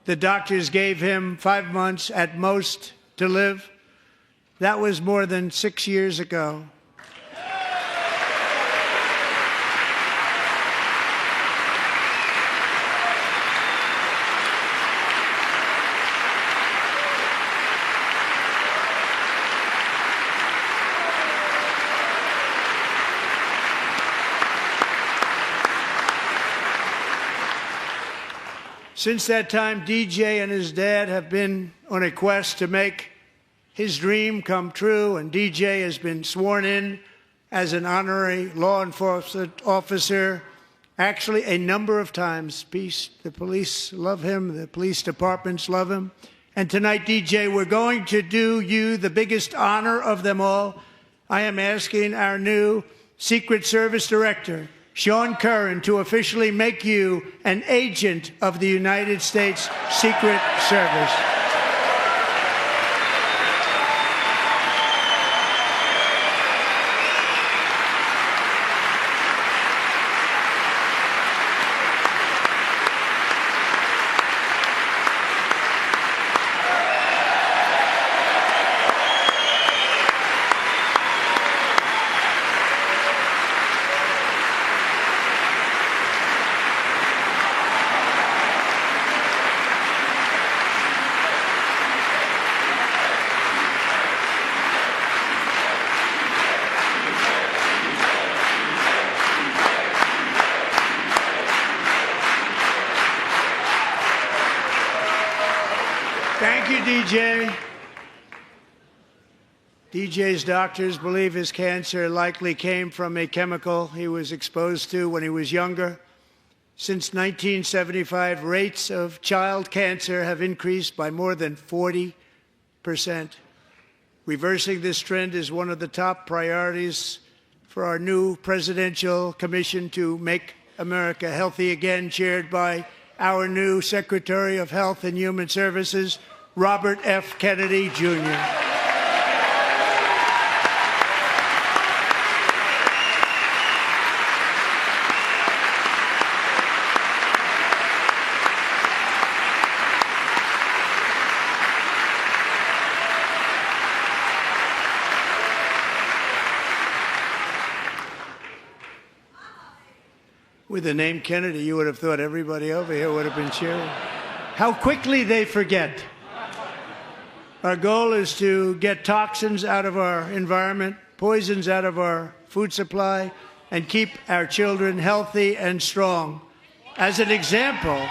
The doctors gave him 5 months at most to live. That was more than 6 years ago. Since that time, DJ and his dad have been on a quest to make his dream come true, and DJ has been sworn in as an honorary law enforcement officer, actually a number of times. The police love him, the police departments love him. And tonight, DJ, we're going to do you the biggest honor of them all. I am asking our new Secret Service Director, Sean Curran, to officially make you an agent of the United States Secret Service. Thank you, DJ. DJ's doctors believe his cancer likely came from a chemical he was exposed to when he was younger. Since 1975, rates of child cancer have increased by more than 40%. Reversing this trend is one of the top priorities for our new presidential commission to make America healthy again, chaired by our new Secretary of Health and Human Services, Robert F. Kennedy, Jr. With the name Kennedy, you would have thought everybody over here would have been cheering. How quickly they forget. Our goal is to get toxins out of our environment, poisons out of our food supply, and keep our children healthy and strong. As an example,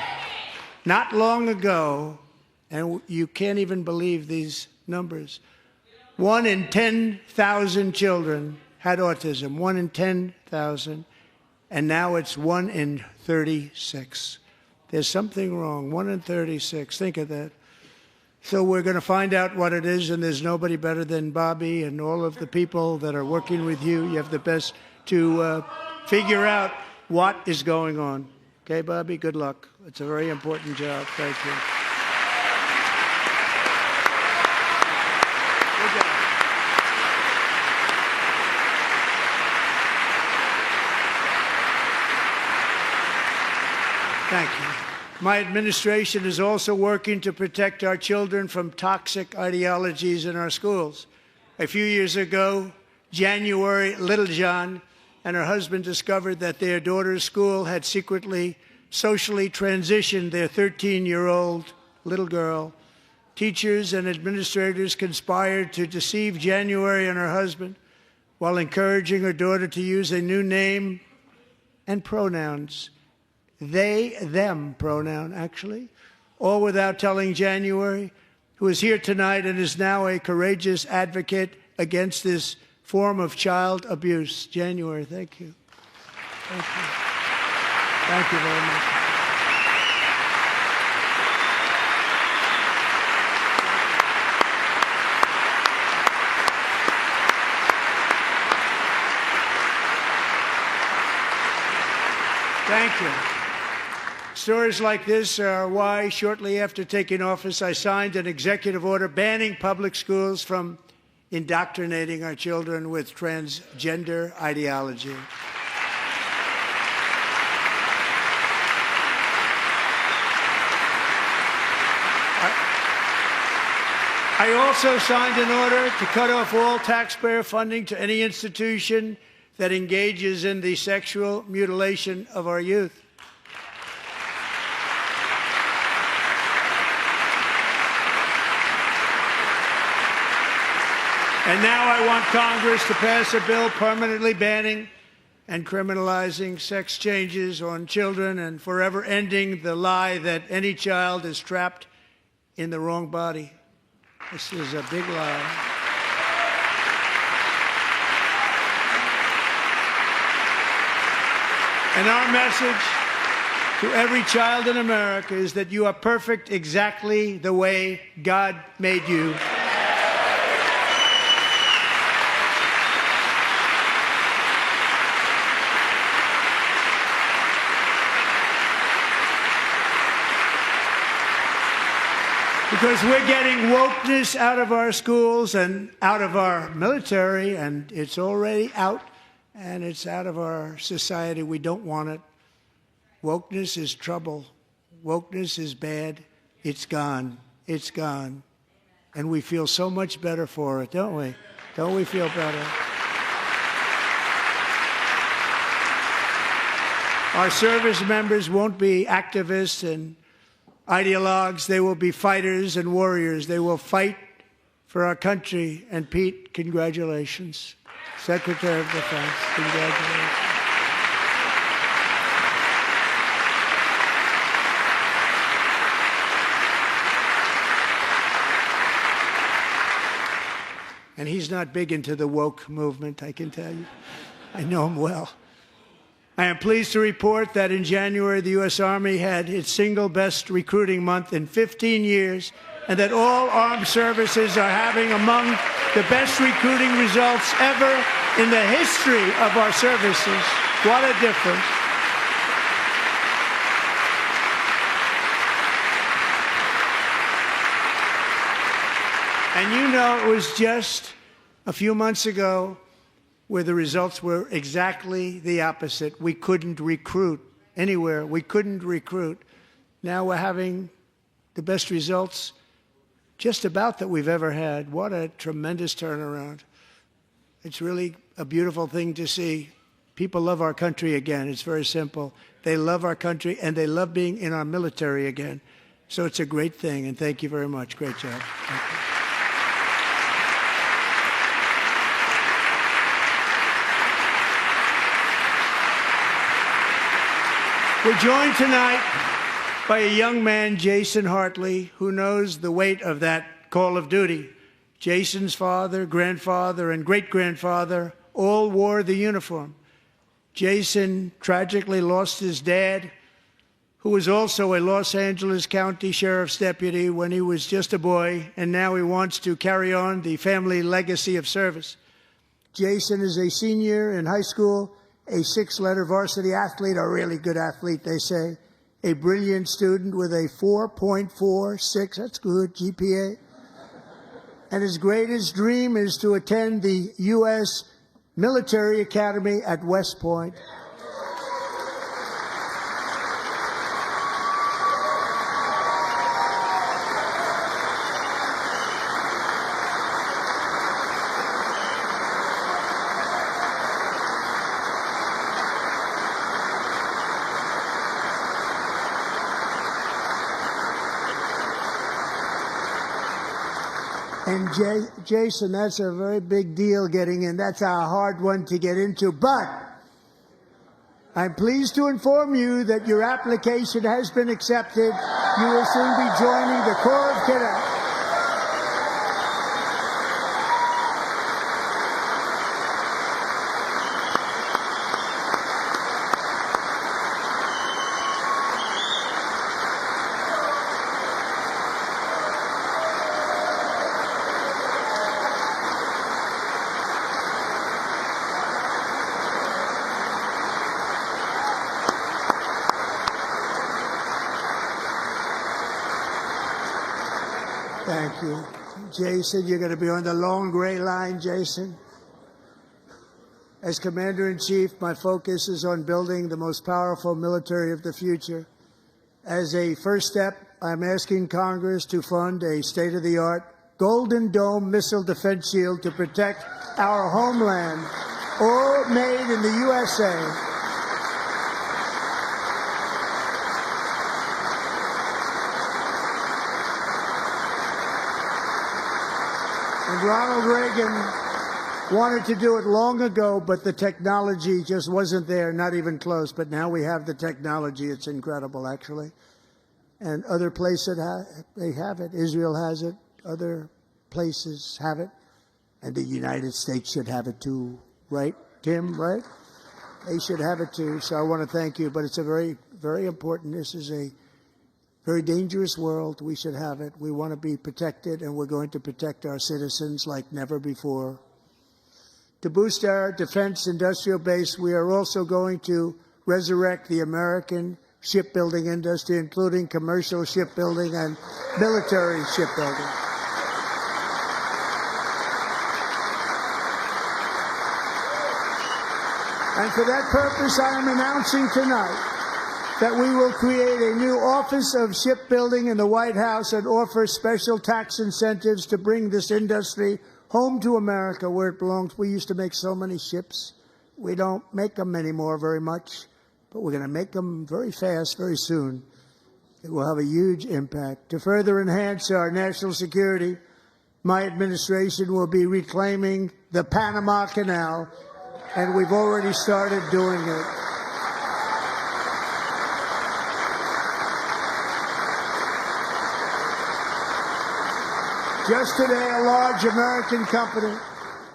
not long ago, and you can't even believe these numbers, 1 in 10,000 children had autism, 1 in 10,000. And now it's 1 in 36. There's something wrong. 1 in 36. Think of that. So we're going to find out what it is, and there's nobody better than Bobby and all of the people that are working with you. You have the best to figure out what is going on. Okay, Bobby? Good luck. It's a very important job. Thank you. Thank you. My administration is also working to protect our children from toxic ideologies in our schools. A few years ago, January Littlejohn and her husband discovered that their daughter's school had secretly, socially transitioned their 13-year-old little girl. Teachers and administrators conspired to deceive January and her husband while encouraging her daughter to use a new name and pronouns. They, them pronoun, actually, all without telling January, who is here tonight and is now a courageous advocate against this form of child abuse. January, thank you. Thank you. Thank you very much. Thank you. Stories like this are why, shortly after taking office, I signed an executive order banning public schools from indoctrinating our children with transgender ideology. I also signed an order to cut off all taxpayer funding to any institution that engages in the sexual mutilation of our youth. And now I want Congress to pass a bill permanently banning and criminalizing sex changes on children and forever ending the lie that any child is trapped in the wrong body. This is a big lie. And our message to every child in America is that you are perfect exactly the way God made you. Because we're getting wokeness out of our schools and out of our military, and it's already out, and it's out of our society. We don't want it. Wokeness is trouble. Wokeness is bad. It's gone. It's gone. And we feel so much better for it, don't we? Don't we feel better? Our service members won't be activists and ideologues. They will be fighters and warriors. They will fight for our country. And Pete, congratulations. Secretary of Defense, congratulations. And he's not big into the woke movement, I can tell you. I know him well. I am pleased to report that in January, the U.S. Army had its single best recruiting month in 15 years, and that all armed services are having among the best recruiting results ever in the history of our services. What a difference. And you know, it was just a few months ago where the results were exactly the opposite. We couldn't recruit anywhere. We couldn't recruit. Now we're having the best results just about that we've ever had. What a tremendous turnaround. It's really a beautiful thing to see. People love our country again. It's very simple. They love our country, and they love being in our military again. So it's a great thing, and thank you very much. Great job. Thank you. We're joined tonight by a young man, Jason Hartley, who knows the weight of that call of duty. Jason's father, grandfather, and great-grandfather all wore the uniform. Jason tragically lost his dad, who was also a Los Angeles County Sheriff's deputy when he was just a boy, and now he wants to carry on the family legacy of service. Jason is a senior in high school, a 6-letter varsity athlete, a really good athlete, they say, a brilliant student with a 4.46, that's good, GPA. And his greatest dream is to attend the U.S. Military Academy at West Point. And Jason, that's a very big deal getting in. That's a hard one to get into. But I'm pleased to inform you that your application has been accepted. You will soon be joining the Corps of Cadets. Thank you. Jason, you're going to be on the long gray line, Jason. As Commander-in-Chief, my focus is on building the most powerful military of the future. As a first step, I'm asking Congress to fund a state-of-the-art Golden Dome missile defense shield to protect our homeland, all made in the USA. And Ronald Reagan wanted to do it long ago, but the technology just wasn't there, not even close. But now we have the technology. It's incredible, actually. And other places, they have it. Israel has it. Other places have it. And the United States should have it too, right, Tim, right? They should have it too. So I want to thank you. But it's a very, very important. This is a very dangerous world. We should have it. We want to be protected, and we're going to protect our citizens like never before. To boost our defense industrial base, we are also going to resurrect the American shipbuilding industry, including commercial shipbuilding and military shipbuilding. And for that purpose, I am announcing tonight that we will create a new Office of Shipbuilding in the White House and offer special tax incentives to bring this industry home to America, where it belongs. We used to make so many ships. We don't make them anymore very much, but we're going to make them very fast, very soon. It will have a huge impact. To further enhance our national security, my administration will be reclaiming the Panama Canal, and we've already started doing it. Just today, a large American company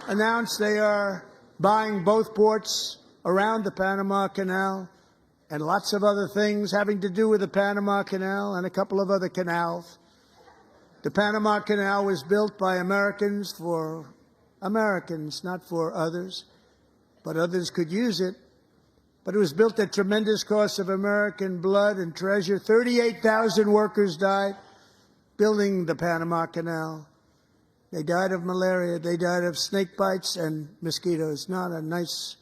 announced they are buying both ports around the Panama Canal and lots of other things having to do with the Panama Canal and a couple of other canals. The Panama Canal was built by Americans for Americans, not for others, but others could use it. But it was built at tremendous cost of American blood and treasure. 38,000 workers died building the Panama Canal. They died of malaria. They died of snake bites and mosquitoes. Not a nice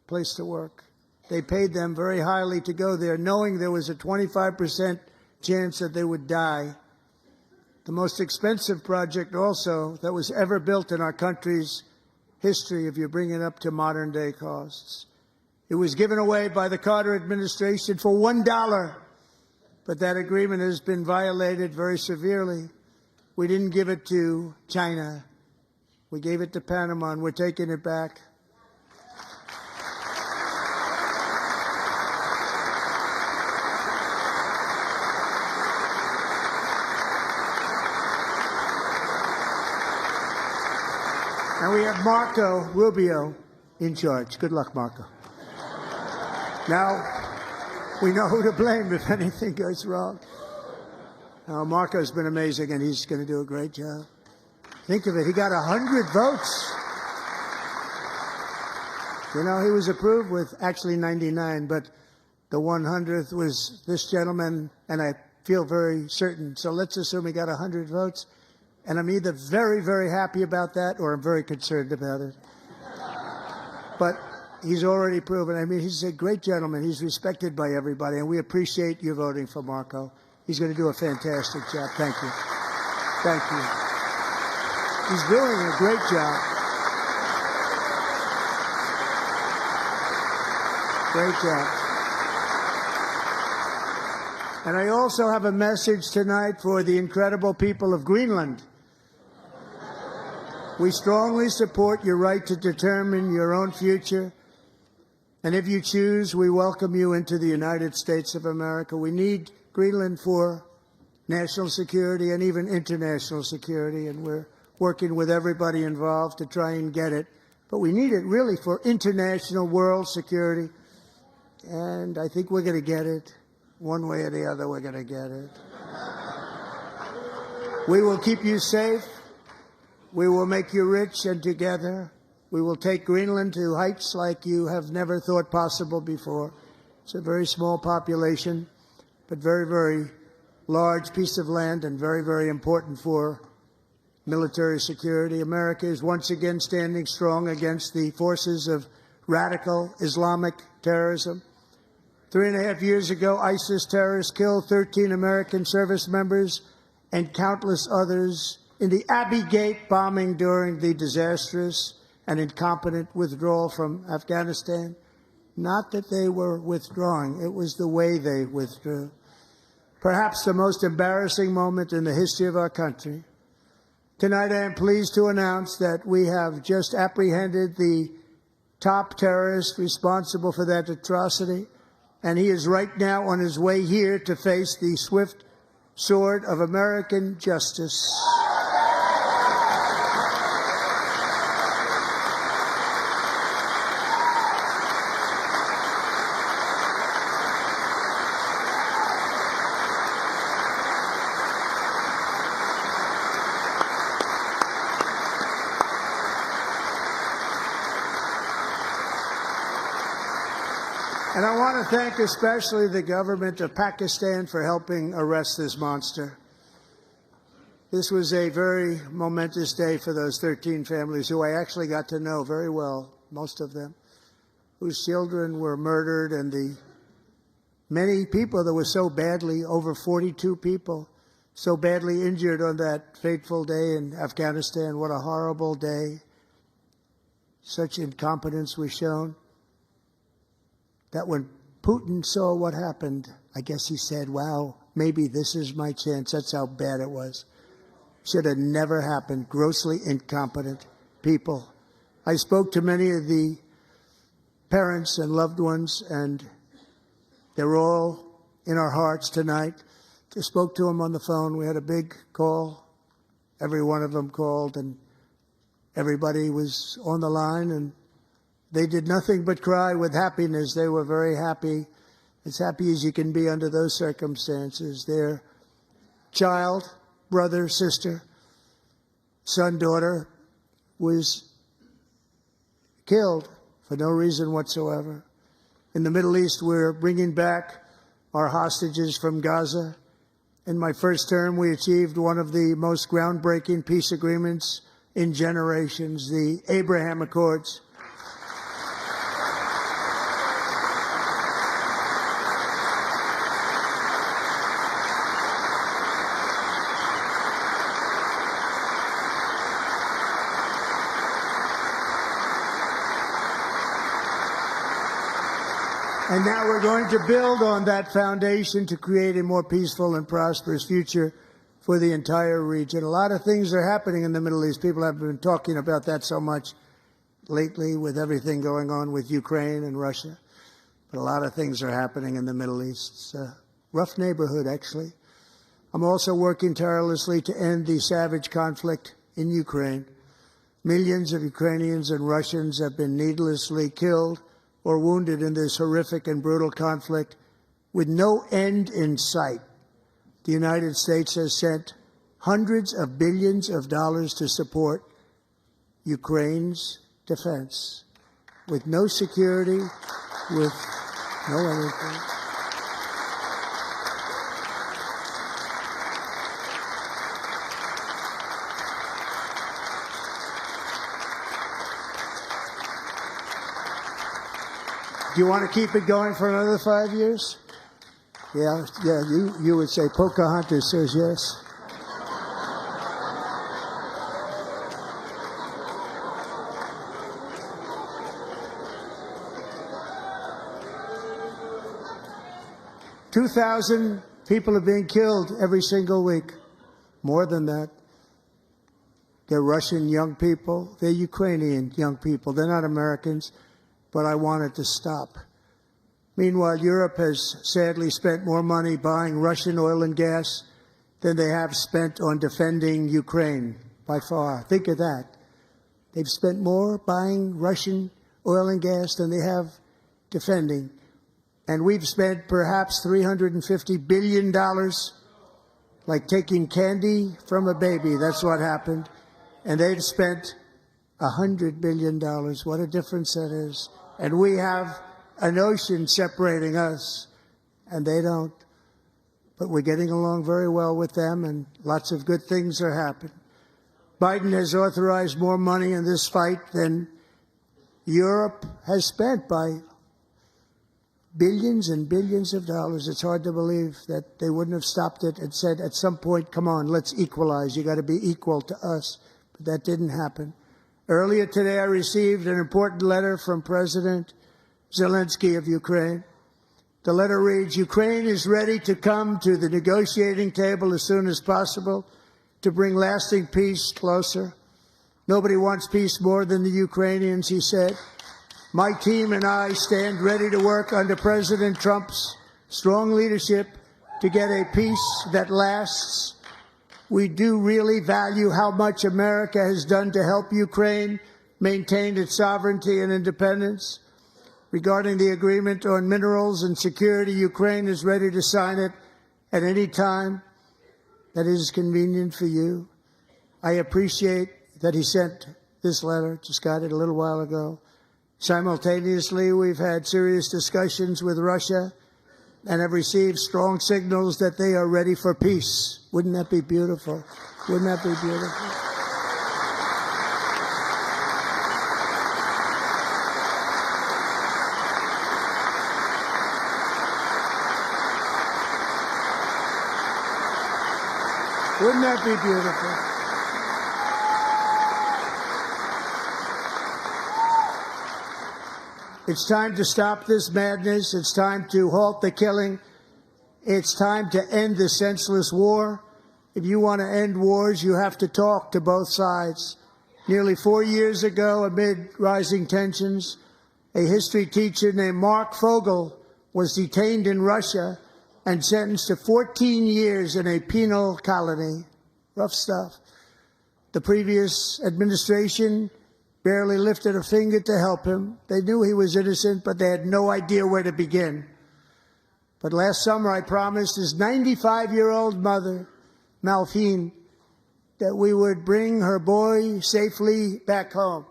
place to work. They paid them very highly to go there, knowing there was a 25% chance that they would die. The most expensive project also that was ever built in our country's history, if you bring it up to modern day costs. It was given away by the Carter administration for $1. But that agreement has been violated very severely. We didn't give it to China. We gave it to Panama, and we're taking it back. And we have Marco Rubio in charge. Good luck, Marco. Now, we know who to blame if anything goes wrong. Marco's been amazing, and he's going to do a great job. Think of it. He got 100 votes. You know, he was approved with actually 99, but the 100th was this gentleman, and I feel very certain. So let's assume he got 100 votes, and I'm either very, very happy about that or I'm very concerned about it. But he's already proven. I mean, he's a great gentleman. He's respected by everybody, and we appreciate you voting for Marco. He's going to do a fantastic job. Thank you. Thank you. He's doing a great job. Great job. And I also have a message tonight for the incredible people of Greenland. We strongly support your right to determine your own future. And if you choose, we welcome you into the United States of America. We need Greenland for national security and even international security, and we're working with everybody involved to try and get it. But we need it really for international world security, and I think we're going to get it. One way or the other, we're going to get it. We will keep you safe. We will make you rich, and together we will take Greenland to heights like you have never thought possible before. It's a very small population, but very, very large piece of land and very, very important for military security. America is once again standing strong against the forces of radical Islamic terrorism. 3.5 years ago, ISIS terrorists killed 13 American service members and countless others in the Abbey Gate bombing during the disastrous and incompetent withdrawal from Afghanistan. Not that they were withdrawing, it was the way they withdrew. Perhaps the most embarrassing moment in the history of our country. Tonight, I am pleased to announce that we have just apprehended the top terrorist responsible for that atrocity, and he is right now on his way here to face the swift sword of American justice. And I want to thank especially the government of Pakistan for helping arrest this monster. This was a very momentous day for those 13 families who I actually got to know very well, most of them, whose children were murdered, and the many people that were so badly, over 42 people, so badly injured on that fateful day in Afghanistan. What a horrible day. Such incompetence was shown. That when Putin saw what happened, I guess he said, wow, maybe this is my chance. That's how bad it was. Should have never happened. Grossly incompetent people. I spoke to many of the parents and loved ones, and they're all in our hearts tonight. Just spoke to them on the phone. We had a big call. Every one of them called, and everybody was on the line, and they did nothing but cry with happiness. They were very happy, as happy as you can be under those circumstances. Their child, brother, sister, son, daughter was killed for no reason whatsoever. In the Middle East, we're bringing back our hostages from Gaza. In my first term, we achieved one of the most groundbreaking peace agreements in generations, the Abraham Accords. And now we're going to build on that foundation to create a more peaceful and prosperous future for the entire region. A lot of things are happening in the Middle East. People have been talking about that so much lately with everything going on with Ukraine and Russia. But a lot of things are happening in the Middle East. It's a rough neighborhood, actually. I'm also working tirelessly to end the savage conflict in Ukraine. Millions of Ukrainians and Russians have been needlessly killed or wounded in this horrific and brutal conflict with no end in sight. The United States has sent hundreds of billions of dollars to support Ukraine's defense with no security, with no anything. Do you want to keep it going for another 5 years? Yeah, you would say Pocahontas says yes. $2,000 people are being killed every single week. More than that. They're Russian young people. They're Ukrainian young people. They're not Americans. But I want it to stop. Meanwhile, Europe has sadly spent more money buying Russian oil and gas than they have spent on defending Ukraine, by far. Think of that. They've spent more buying Russian oil and gas than they have defending. And we've spent perhaps $350 billion, like taking candy from a baby. That's what happened. And they've spent $100 billion. What a difference that is. And we have an ocean separating us, and they don't. But we're getting along very well with them, and lots of good things are happening. Biden has authorized more money in this fight than Europe has spent by billions and billions of dollars. It's hard to believe that they wouldn't have stopped it and said at some point, come on, let's equalize. You got to be equal to us. But that didn't happen. Earlier today, I received an important letter from President Zelensky of Ukraine. The letter reads, Ukraine is ready to come to the negotiating table as soon as possible to bring lasting peace closer. Nobody wants peace more than the Ukrainians, he said. My team and I stand ready to work under President Trump's strong leadership to get a peace that lasts. We do really value how much America has done to help Ukraine maintain its sovereignty and independence. Regarding the agreement on minerals and security, Ukraine is ready to sign it at any time that is convenient for you. I appreciate that he sent this letter, just got it a little while ago. Simultaneously, we've had serious discussions with Russia and have received strong signals that they are ready for peace. Wouldn't that be beautiful? Wouldn't that be beautiful? Wouldn't that be beautiful? It's time to stop this madness. It's time to halt the killing. It's time to end this senseless war. If you want to end wars, you have to talk to both sides. Nearly 4 years ago, amid rising tensions, a history teacher named Mark Fogel was detained in Russia and sentenced to 14 years in a penal colony. Rough stuff. The previous administration barely lifted a finger to help him. They knew he was innocent, but they had no idea where to begin. But last summer, I promised his 95-year-old mother, Malphine, that we would bring her boy safely back home.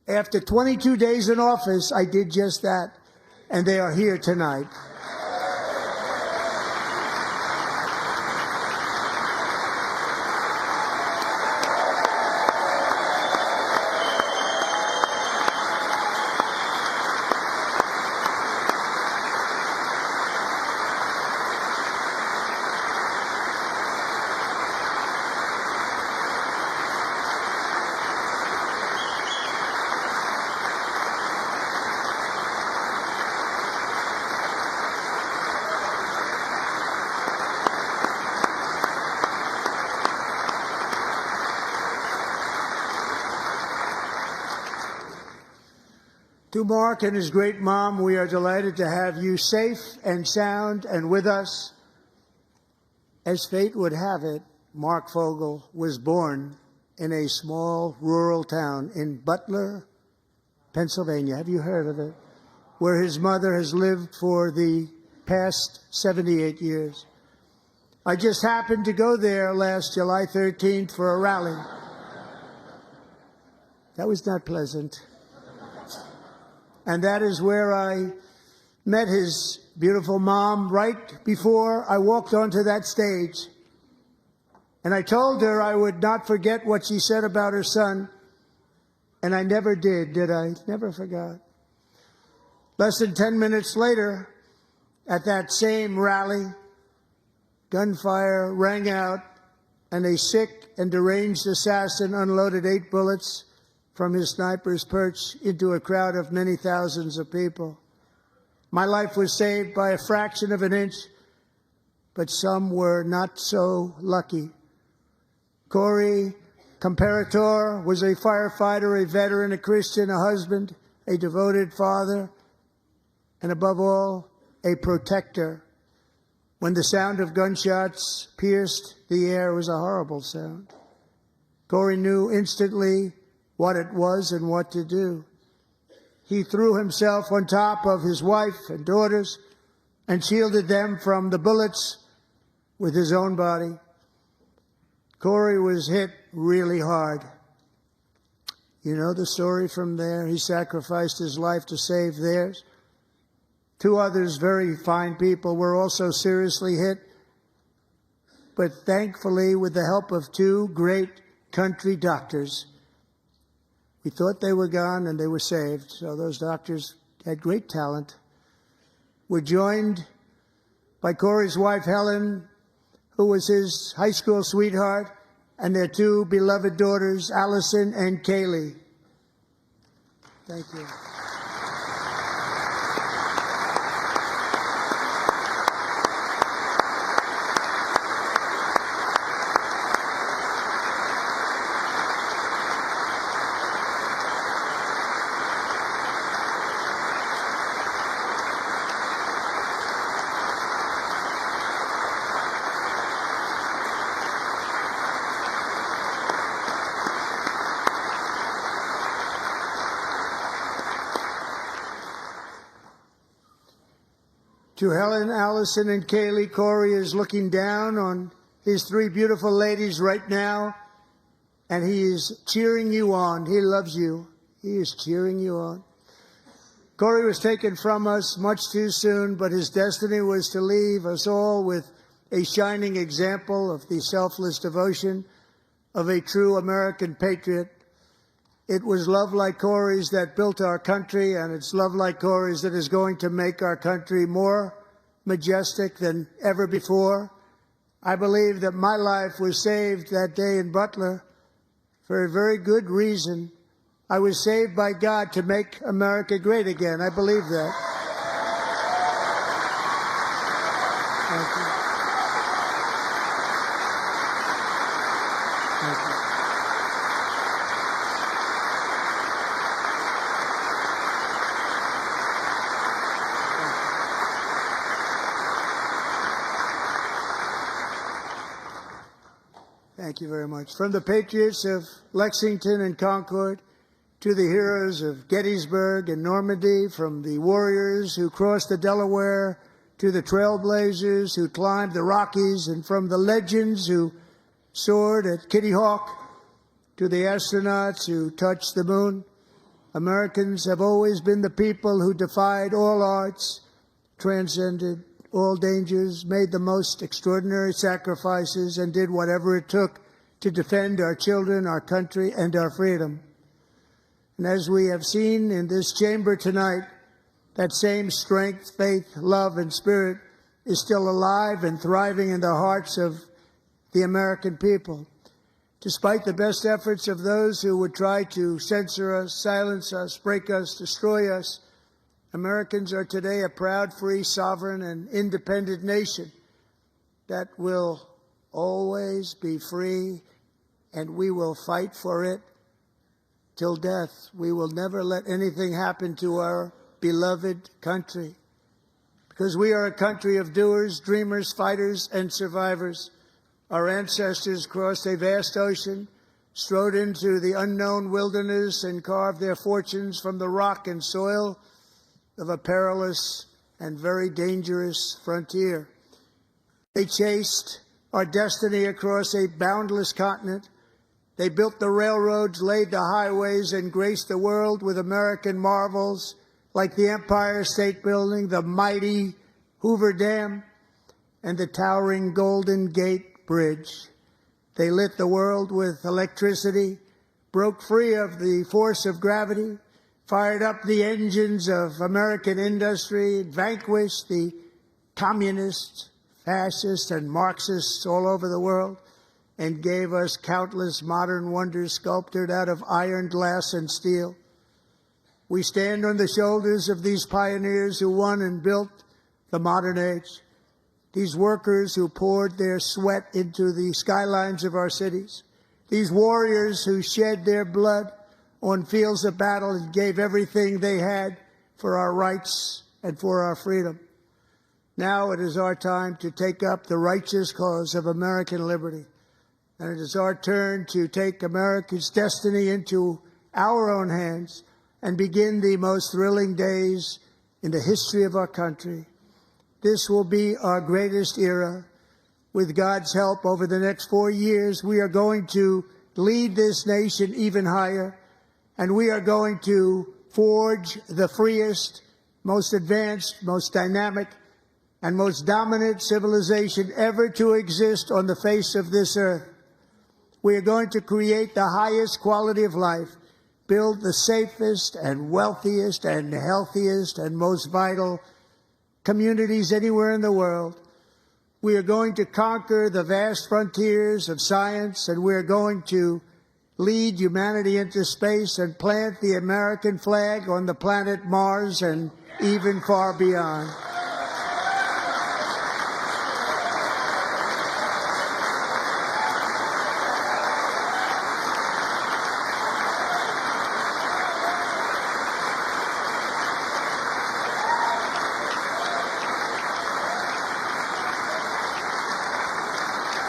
After 22 days in office, I did just that, and they are here tonight. To Mark and his great mom, we are delighted to have you safe and sound and with us. As fate would have it, Mark Fogel was born in a small rural town in Butler, Pennsylvania. Have you heard of it? Where his mother has lived for the past 78 years. I just happened to go there last July 13th for a rally. That was not pleasant. And that is where I met his beautiful mom right before I walked onto that stage. And I told her I would not forget what she said about her son. And I never did I? Never forgot. Less than 10 minutes later, at that same rally, gunfire rang out, and a sick and deranged assassin unloaded 8 bullets from his sniper's perch into a crowd of many thousands of people. My life was saved by a fraction of an inch, but some were not so lucky. Corey Comparator was a firefighter, a veteran, a Christian, a husband, a devoted father, and above all, a protector. When the sound of gunshots pierced the air, it was a horrible sound. Corey knew instantly what it was and what to do. He threw himself on top of his wife and daughters and shielded them from the bullets with his own body. Corey was hit really hard. You know the story from there. He sacrificed his life to save theirs. 2 others, very fine people, were also seriously hit. But thankfully, with the help of 2 great country doctors, we thought they were gone and they were saved. So those doctors had great talent. We're joined by Corey's wife, Helen, who was his high school sweetheart, and their two beloved daughters, Allison and Kaylee. Thank you. To Helen, Allison, and Kaylee, Corey is looking down on his three beautiful ladies right now, and he is cheering you on. He loves you. He is cheering you on. Corey was taken from us much too soon, but his destiny was to leave us all with a shining example of the selfless devotion of a true American patriot. It was love like Corey's that built our country, and it's love like Corey's that is going to make our country more majestic than ever before. I believe that my life was saved that day in Butler for a very good reason. I was saved by God to make America great again. I believe that. Thank you. Thank you. Thank you very much. From the patriots of Lexington and Concord to the heroes of Gettysburg and Normandy, from the warriors who crossed the Delaware to the trailblazers who climbed the Rockies, and from the legends who soared at Kitty Hawk to the astronauts who touched the moon, Americans have always been the people who defied all odds, transcended all dangers, made the most extraordinary sacrifices, and did whatever it took to defend our children, our country, and our freedom. And as we have seen in this chamber tonight, that same strength, faith, love, and spirit is still alive and thriving in the hearts of the American people. Despite the best efforts of those who would try to censor us, silence us, break us, destroy us, Americans are today a proud, free, sovereign, and independent nation that will always be free, and we will fight for it till death. We will never let anything happen to our beloved country, because we are a country of doers, dreamers, fighters, and survivors. Our ancestors crossed a vast ocean, strode into the unknown wilderness, and carved their fortunes from the rock and soil of a perilous and very dangerous frontier. They chased our destiny across a boundless continent. They built the railroads, laid the highways, and graced the world with American marvels like the Empire State Building, the mighty Hoover Dam, and the towering Golden Gate Bridge. They lit the world with electricity, broke free of the force of gravity, fired up the engines of American industry, vanquished the communists, fascists, and Marxists all over the world, and gave us countless modern wonders sculptured out of iron, glass, and steel. We stand on the shoulders of these pioneers who won and built the modern age, these workers who poured their sweat into the skylines of our cities, these warriors who shed their blood on fields of battle and gave everything they had for our rights and for our freedom. Now it is our time to take up the righteous cause of American liberty. And it is our turn to take America's destiny into our own hands and begin the most thrilling days in the history of our country. This will be our greatest era. With God's help, over the next 4 years, we are going to lead this nation even higher, and we are going to forge the freest, most advanced, most dynamic, and most dominant civilization ever to exist on the face of this earth. We are going to create the highest quality of life, build the safest and wealthiest and healthiest and most vital communities anywhere in the world. We are going to conquer the vast frontiers of science, and we are going to lead humanity into space and plant the American flag on the planet Mars and even far beyond.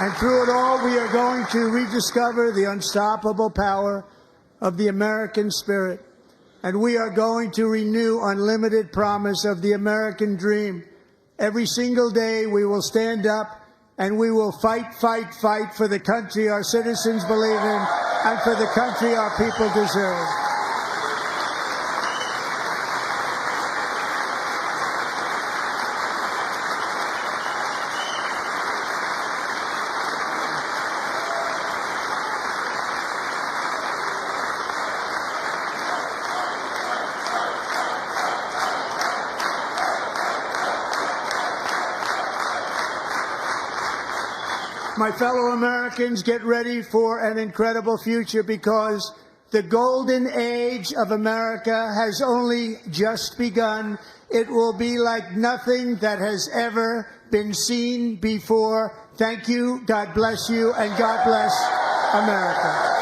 And through it all, we are going to rediscover the unstoppable power of the American spirit. And we are going to renew unlimited promise of the American dream. Every single day, we will stand up and we will fight, fight, fight for the country our citizens believe in and for the country our people deserve. My fellow Americans, get ready for an incredible future, because the golden age of America has only just begun. It will be like nothing that has ever been seen before. Thank you, God bless you, and God bless America.